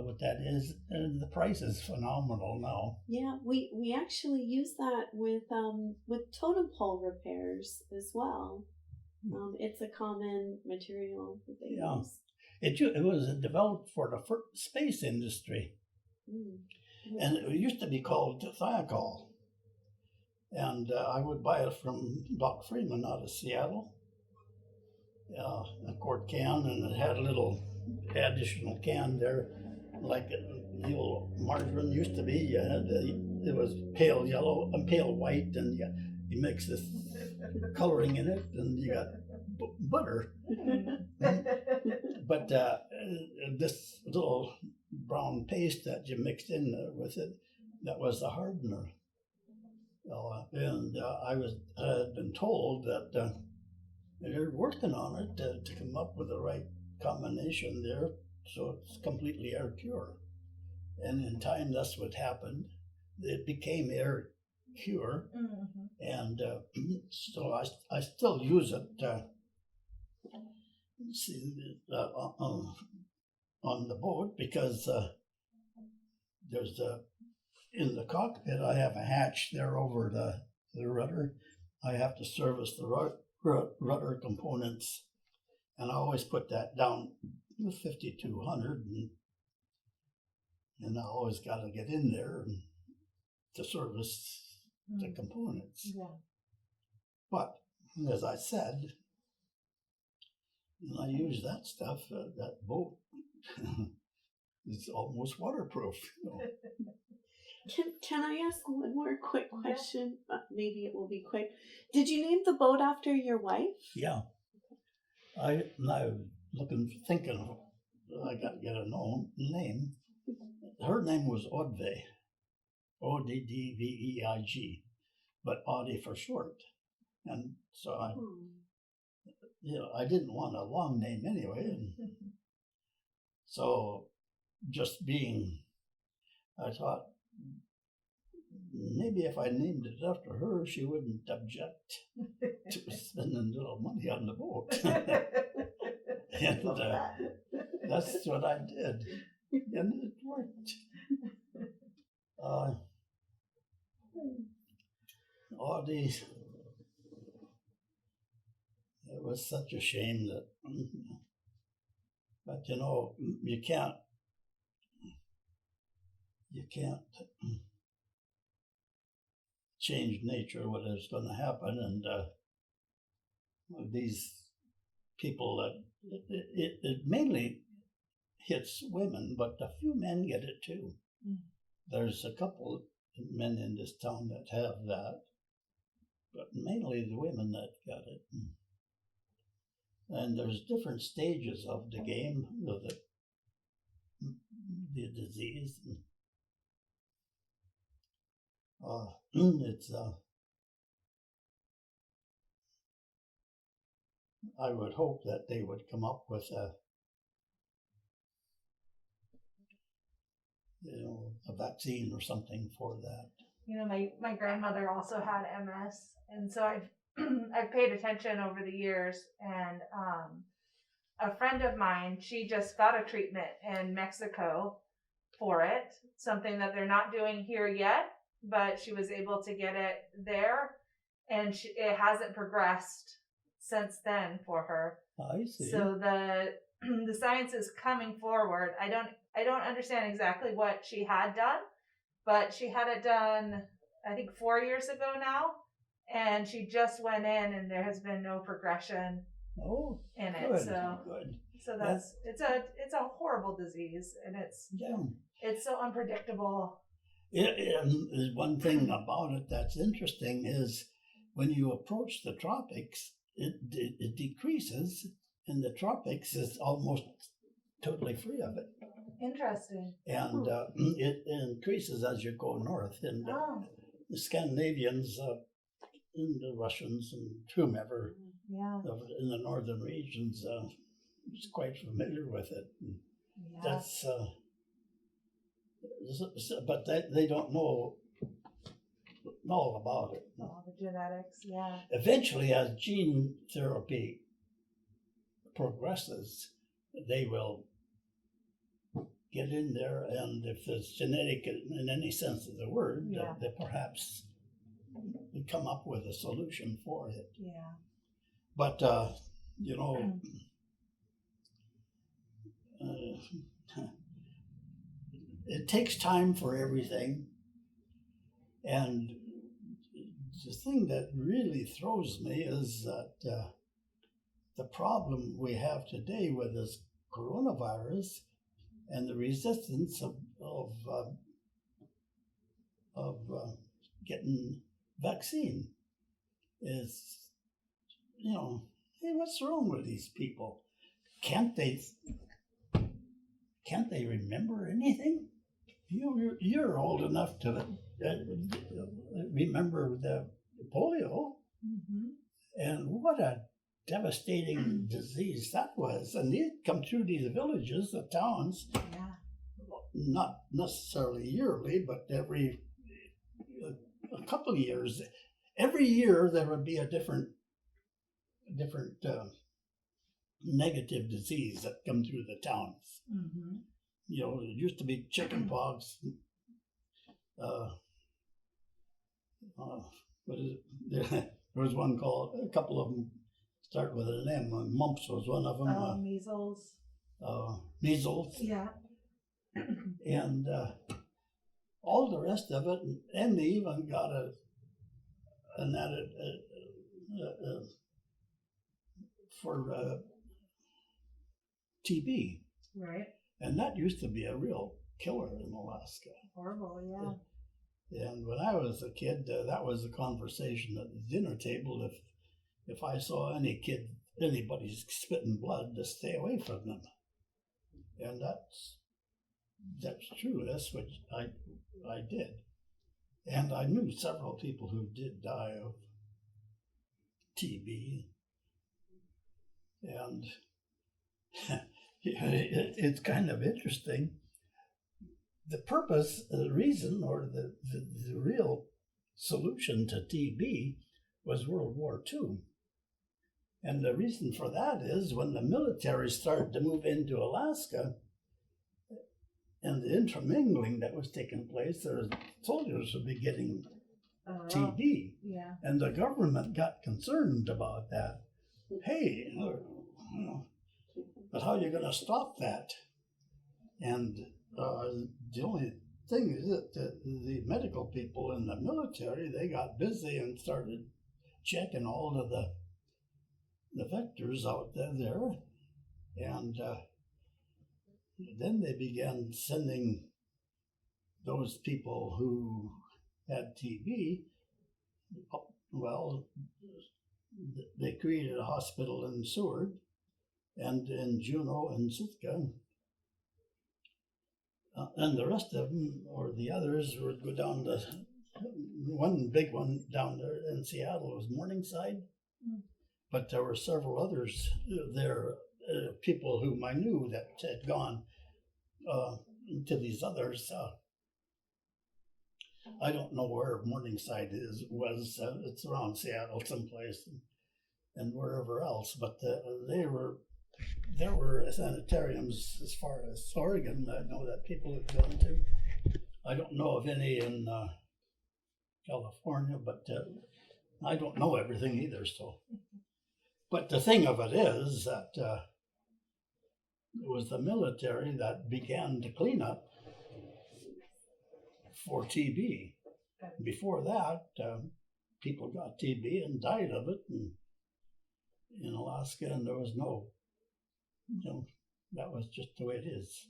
[SPEAKER 1] what that is, and the price is phenomenal now.
[SPEAKER 3] Yeah, we actually use that with totem pole repairs as well. It's a common material that they
[SPEAKER 1] Yeah.
[SPEAKER 3] use.
[SPEAKER 1] It was developed for the space industry,
[SPEAKER 3] Mm.
[SPEAKER 1] and it used to be called thiacol. And I would buy it from Doc Freeman out of Seattle, a quart can, and it had a little additional can there, like the old margarine used to be. You had it was pale yellow and pale white, and you mix this coloring in it, and you got butter. But this little brown paste that you mixed in with it, that was the hardener. And I had been told that they're working on it to come up with the right combination there, so it's completely air pure. And in time, that's what happened. It became air pure,
[SPEAKER 4] Mhm.
[SPEAKER 1] and so I still use it. On the boat because there's in the cockpit I have a hatch there over the rudder. I have to service the rudder components, and I always put that down with 5200, and I always got to get in there to service the components.
[SPEAKER 4] Yeah.
[SPEAKER 1] But as I said, when I use that stuff, that boat is almost waterproof.
[SPEAKER 3] Can I ask one more quick question? Maybe it will be quick. Did you name the boat after your wife?
[SPEAKER 1] Yeah. I'm now thinking, I got to get a name. Her name was Oddveig, Oddveig, but Oddie for short. And so I didn't want a long name anyway. And so just I thought, maybe if I named it after her, she wouldn't object to spending a little money on the boat. And that's what I did, and it worked. Oddie, it was such a shame that, but you can't change nature, what is going to happen, and these people that it mainly hits women, but a few men get it too. There's a couple of men in this town that have that, but mainly the women that got it. And there's different stages of the game of the disease. It's I would hope that they would come up with a vaccine or something for that.
[SPEAKER 4] My grandmother also had MS, and so I've paid attention over the years. And a friend of mine, she just got a treatment in Mexico for it, something that they're not doing here yet, but she was able to get it there, and it hasn't progressed since then for her.
[SPEAKER 1] I see.
[SPEAKER 4] So the science is coming forward. I don't understand exactly what she had done, but she had it done, I think 4 years ago now, and she just went in, and there has been no progression in it.
[SPEAKER 1] Good,
[SPEAKER 4] So
[SPEAKER 1] good.
[SPEAKER 4] So it's a horrible disease, and it's so unpredictable.
[SPEAKER 1] And one thing about it that's interesting is when you approach the tropics, it decreases. In the tropics, it's almost totally free of it.
[SPEAKER 4] Interesting.
[SPEAKER 1] And it increases as you go north. And the Scandinavians the Russians and whomever
[SPEAKER 4] Yeah.
[SPEAKER 1] in the northern regions is quite familiar with it. And
[SPEAKER 4] Yeah.
[SPEAKER 1] that's, but they don't know all about it.
[SPEAKER 4] All the genetics. Yeah.
[SPEAKER 1] Eventually, as gene therapy progresses, they will get in there, and if it's genetic in any sense of the word,
[SPEAKER 4] Yeah.
[SPEAKER 1] they perhaps come up with a solution for it.
[SPEAKER 4] Yeah.
[SPEAKER 1] But it takes time for everything, and the thing that really throws me is that the problem we have today with this coronavirus and the resistance of getting vaccine is, hey, what's wrong with these people? Can't they remember anything? You're old enough to remember the polio,
[SPEAKER 4] Mm-hmm.
[SPEAKER 1] and what a devastating disease that was. And they'd come through these villages, the towns,
[SPEAKER 4] Yeah.
[SPEAKER 1] not necessarily yearly, but every a couple of years. Every year there would be a different negative disease that come through the towns.
[SPEAKER 4] Mm-hmm.
[SPEAKER 1] It used to be chicken pox. What is it? There was one called, a couple of them start with an M. Mumps was one of them.
[SPEAKER 4] Measles.
[SPEAKER 1] Measles.
[SPEAKER 4] Yeah.
[SPEAKER 1] And all the rest of it, and they even got an added for TB,
[SPEAKER 4] Right.
[SPEAKER 1] and that used to be a real killer in Alaska.
[SPEAKER 4] Horrible. Yeah.
[SPEAKER 1] And when I was a kid, that was a conversation at the dinner table. If I saw anybody spitting blood, to stay away from them. And that's true. That's what I did. And I knew several people who did die of TB. And it's kind of interesting. The purpose, the reason, or the real solution to TB was World War II. And the reason for that is when the military started to move into Alaska, and the intermingling that was taking place, the soldiers would be getting TB.
[SPEAKER 4] Yeah.
[SPEAKER 1] And the government got concerned about that. Hey, but how are you going to stop that? And the only thing is that the medical people in the military, they got busy and started checking all of the vectors out there. And then they began sending those people who had TB, well, they created a hospital in Seward and in Juneau and Sitka. And the rest of them, or the others, would go down to, one big one down there in Seattle was Morningside. Mm. But there were several others there, people whom I knew that had gone to these others. I don't know where Morningside was. It's around Seattle someplace, and wherever else. But there were sanitariums as far as Oregon. I know that people have gone to. I don't know of any in California, but I don't know everything either. So, but the thing of it is that it was the military that began to clean up for TB. Before that, people got TB and died of it in Alaska, and there was no, that was just the way it is.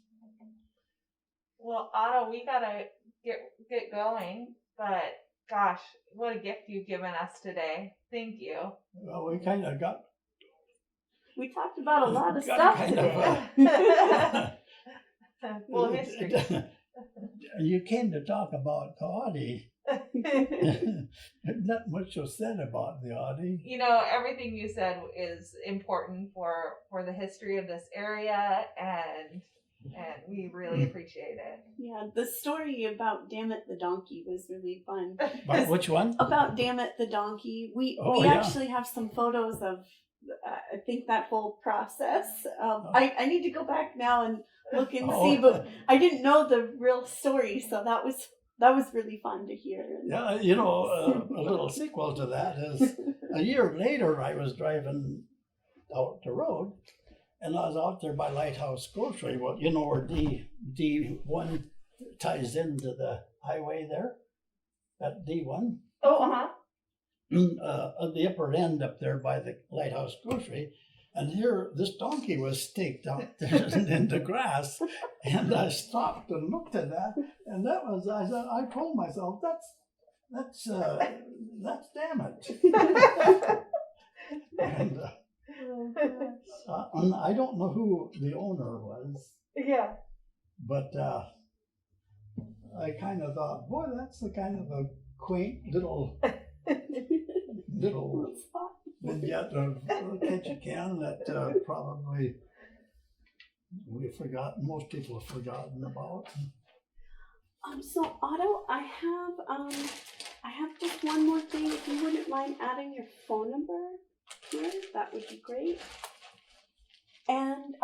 [SPEAKER 4] Well, Otto, we gotta get going, but gosh, what a gift you've given us today. Thank you.
[SPEAKER 1] Well, we kind of got.
[SPEAKER 3] We talked about a lot of stuff today.
[SPEAKER 4] Full history.
[SPEAKER 1] You came to talk about Oddie. Not much was said about the Oddie.
[SPEAKER 4] You know, everything you said is important for the history of this area, and we really appreciate it.
[SPEAKER 3] Yeah, the story about Damn It the Donkey was really fun.
[SPEAKER 1] But which one?
[SPEAKER 3] About Damn It the Donkey, we
[SPEAKER 1] Yeah.
[SPEAKER 3] actually have some photos of I think that whole process. I need to go back now and look and see, but I didn't know the real story, so that was really fun to hear.
[SPEAKER 1] Yeah, you know, a little sequel to that is a year later I was driving out the road and I was out there by Lighthouse Grocery. Well, you know where D1 ties into the highway there? That D1?
[SPEAKER 4] Oh, uh-huh.
[SPEAKER 1] At the upper end up there by the Lighthouse Grocery. And here, this donkey was staked out there in the grass. And I stopped and looked at that. And that was, I told myself, that's Damn It. And I don't know who the owner was,
[SPEAKER 4] Yeah.
[SPEAKER 1] but I kind of thought, boy, that's the kind of a quaint little vignette of Ketchikan that probably most people have forgotten about.
[SPEAKER 3] So Otto, I have just one more thing. If you wouldn't mind adding your phone number here, that would be great. And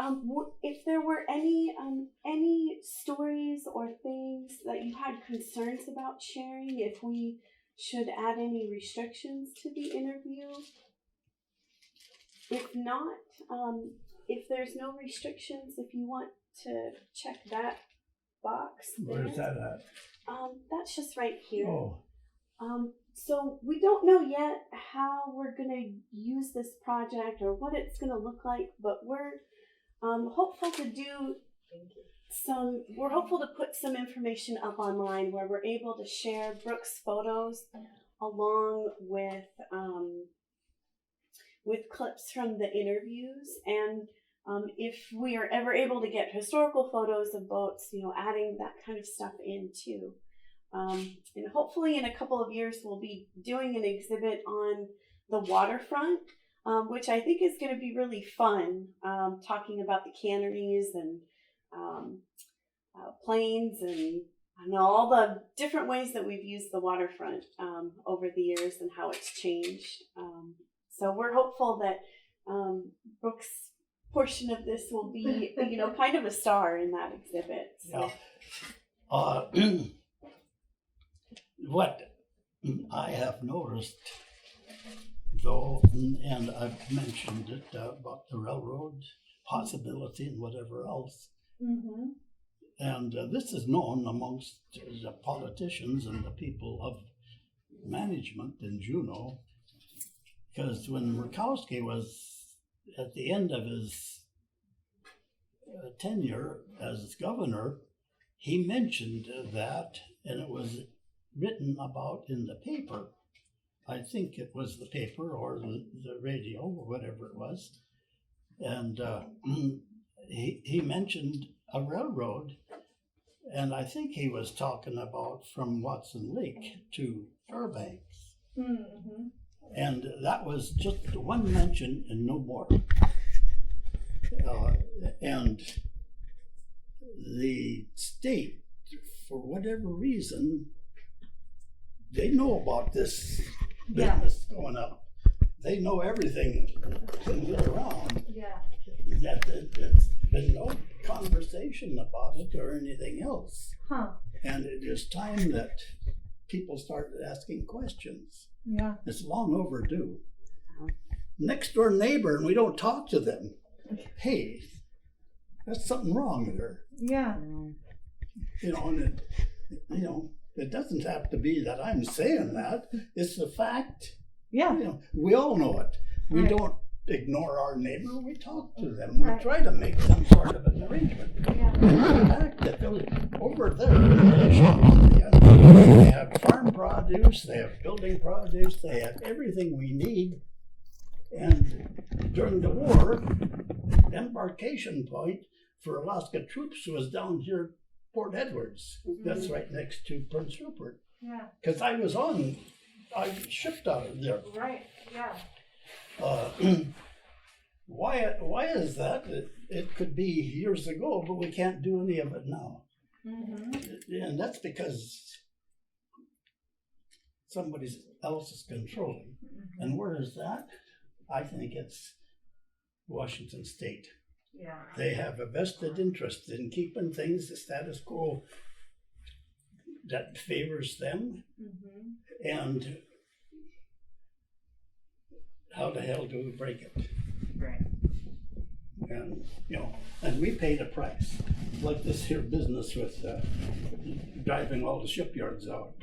[SPEAKER 3] if there were any stories or things that you had concerns about sharing, if we should add any restrictions to the interview. If not, if there's no restrictions, if you want to check that box there.
[SPEAKER 1] Where's that at?
[SPEAKER 3] That's just right here.
[SPEAKER 1] Oh,
[SPEAKER 3] So we don't know yet how we're going to use this project or what it's going to look like, but we're hopeful to do we're hopeful to put some information up online where we're able to share Brooke's photos along with clips from the interviews. And if we are ever able to get historical photos of boats, adding that kind of stuff in too. And hopefully in a couple of years, we'll be doing an exhibit on the waterfront, which I think is going to be really fun, talking about the canneries and planes and all the different ways that we've used the waterfront over the years and how it's changed. So we're hopeful that Brooke's portion of this will be, kind of a star in that exhibit. So.
[SPEAKER 1] Yeah. What I have noticed, though, and I've mentioned it about the railroad possibility and whatever else, and this is known amongst the politicians and the people of management in Juneau, because when Murkowski was at the end of his tenure as governor, he mentioned that, and it was written about in the paper. I think it was the paper or the radio or whatever it was. And he mentioned a railroad, and I think he was talking about from Watson Lake to Fairbanks.
[SPEAKER 4] Mm-hmm.
[SPEAKER 1] And that was just one mention and no more. And the state, for whatever reason, they know about this business going up. They know everything can get around.
[SPEAKER 4] Yeah.
[SPEAKER 1] There's been no conversation about it or anything else.
[SPEAKER 4] Huh.
[SPEAKER 1] And it is time that people start asking questions.
[SPEAKER 4] Yeah.
[SPEAKER 1] It's long overdue. Next door neighbor, and we don't talk to them. Hey, that's something wrong there.
[SPEAKER 4] Yeah.
[SPEAKER 1] And it doesn't have to be that I'm saying that. It's the fact.
[SPEAKER 4] Yeah.
[SPEAKER 1] We all know it. We
[SPEAKER 4] Right.
[SPEAKER 1] don't ignore our neighbor. We talk to them. We
[SPEAKER 4] Right.
[SPEAKER 1] try to make some sort of an arrangement.
[SPEAKER 4] Yeah.
[SPEAKER 1] The fact that over there, they have farm produce, they have building produce, they have everything we need. And during the war, the embarkation point for Alaska troops was down here, Port Edwards. That's right next to Prince Rupert.
[SPEAKER 4] Yeah.
[SPEAKER 1] Because I shipped out of there.
[SPEAKER 4] Right. Yeah.
[SPEAKER 1] Why is that? It could be years ago, but we can't do any of it now.
[SPEAKER 4] Mm-hmm.
[SPEAKER 1] And that's because somebody else is controlling. And where is that? I think it's Washington State.
[SPEAKER 4] Yeah.
[SPEAKER 1] They have a vested interest in keeping things the status quo that favors them.
[SPEAKER 4] Mm-hmm.
[SPEAKER 1] And how the hell do we break it?
[SPEAKER 4] Right.
[SPEAKER 1] And, and we paid a price. Like this here business with driving all the shipyards out.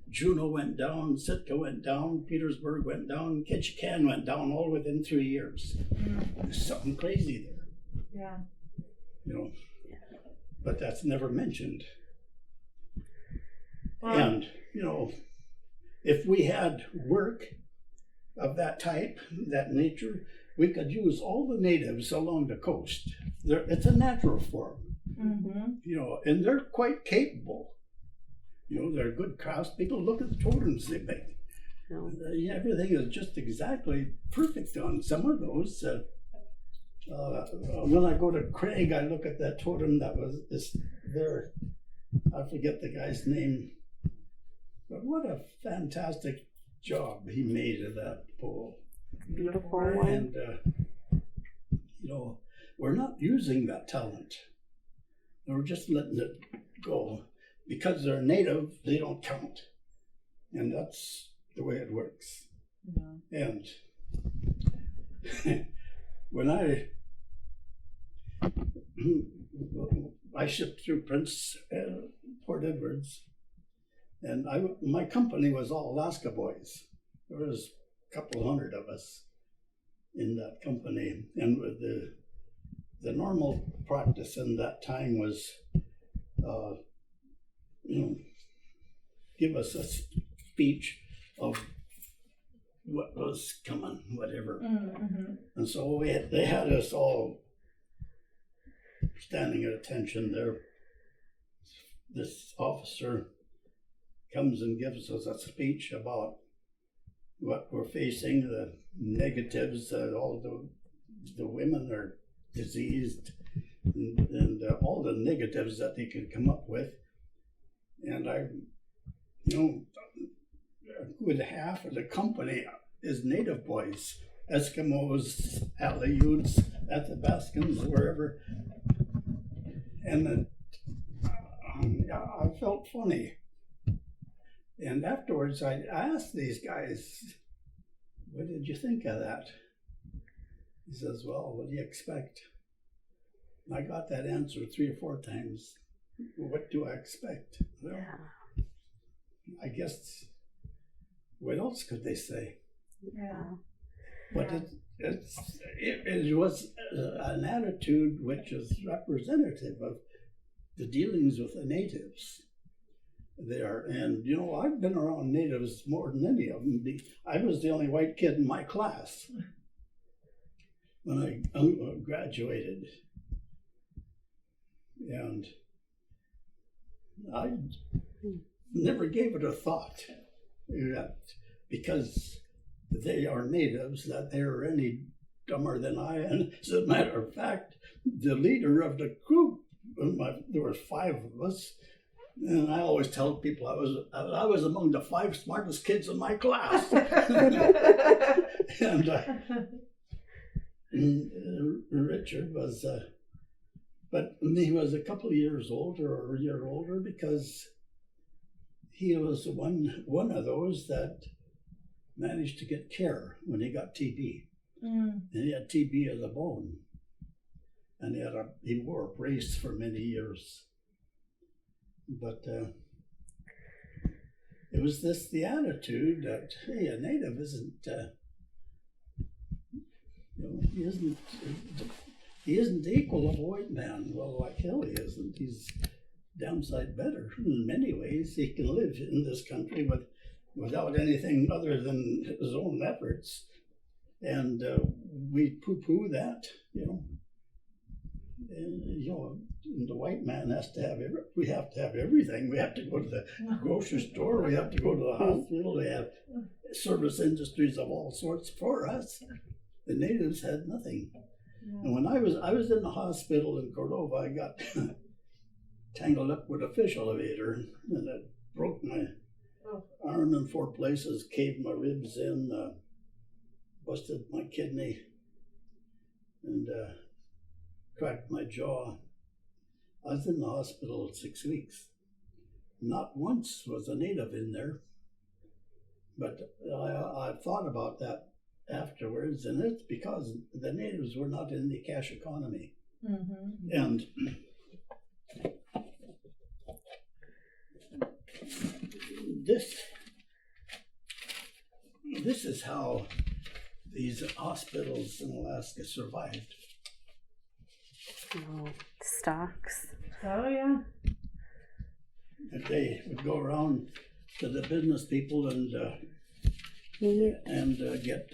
[SPEAKER 1] Juneau went down, Sitka went down, Petersburg went down, Ketchikan went down, all within 3 years. There's something crazy there.
[SPEAKER 4] Yeah.
[SPEAKER 1] But that's never mentioned.
[SPEAKER 4] Well,
[SPEAKER 1] And, if we had work of that type, that nature, we could use all the natives along the coast. It's a natural form,
[SPEAKER 4] mm-hmm.
[SPEAKER 1] And they're quite capable. They're good craftspeople. Look at the totems they make. Everything is just exactly perfect on some of those. When I go to Craig, I look at that totem that is there. I forget the guy's name. But what a fantastic job he made of that pole.
[SPEAKER 2] Beautiful one.
[SPEAKER 1] And, we're not using that talent. We're just letting it go. Because they're native, they don't count. And that's the way it works.
[SPEAKER 4] Yeah.
[SPEAKER 1] And when I shipped through Port Edwards, and my company was all Alaska boys. There was a couple hundred of us in that company, and the normal practice in that time was, give us a speech of what was coming, whatever.
[SPEAKER 4] Mm-hmm.
[SPEAKER 1] And so they had us all standing at attention there. This officer comes and gives us a speech about what we're facing, the negatives, all the women are diseased, and all the negatives that they could come up with. And with half of the company is native boys, Eskimos, Aleutes, Athabascans, wherever. And I felt funny. And afterwards, I asked these guys, what did you think of that? He says, well, what do you expect? And I got that answer 3 or 4 times. What do I expect? Well, I guess, what else could they say?
[SPEAKER 4] Yeah.
[SPEAKER 1] But it was an attitude which is representative of the dealings with the natives there. And, I've been around natives more than any of them. I was the only white kid in my class when I graduated. And I never gave it a thought that because they are natives that they're any dumber than I. And as a matter of fact, the leader of the group, there were 5 of us, and I always tell people I was among the 5 smartest kids in my class. and Richard was, but he was a couple of years older or a year older because he was one of those that managed to get care when he got TB. And he had TB of the bone. And he wore a brace for many years. But it was the attitude that, hey, a native isn't, he isn't equal of a white man. Well, like hell he isn't. He's damn sight better in many ways. He can live in this country without anything other than his own efforts. And we poo-poo that, And, you know, the white man has to have we have to have everything. We have to go to the grocery store. We have to go to the hospital. We have service industries of all sorts for us. The natives had nothing. And when I was in the hospital in Cordova, I got tangled up with a fish elevator, and it broke my arm in 4 places, caved my ribs in, busted my kidney, and cracked my jaw. I was in the hospital 6 weeks. Not once was a native in there, but I thought about that afterwards, and it's because the natives were not in the cash economy.
[SPEAKER 2] Mm-hmm.
[SPEAKER 1] And this is how these hospitals in Alaska survived.
[SPEAKER 3] Oh, stocks.
[SPEAKER 4] Oh yeah.
[SPEAKER 1] And they would go around to the business people and get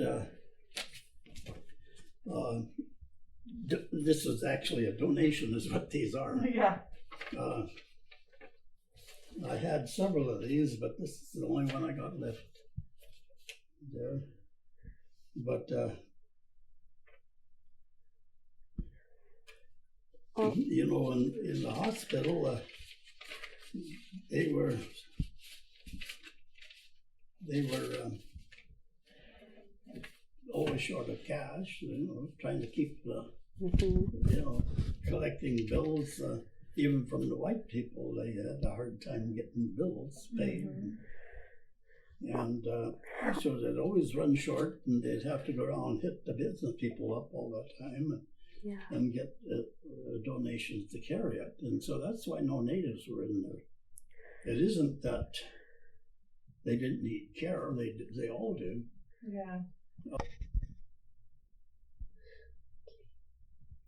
[SPEAKER 1] this is actually a donation is what these are.
[SPEAKER 4] Yeah.
[SPEAKER 1] I had several of these, but this is the only one I got left there. But you know, in the hospital, they were always short of cash. You know, trying to keep you know, collecting bills. Even from the white people, they had a hard time getting bills paid. And so they'd always run short, and they'd have to go around and hit the business people up all the time and get donations to carry it. And so that's why no natives were in there. It isn't that they didn't need care, they all do.
[SPEAKER 4] Yeah.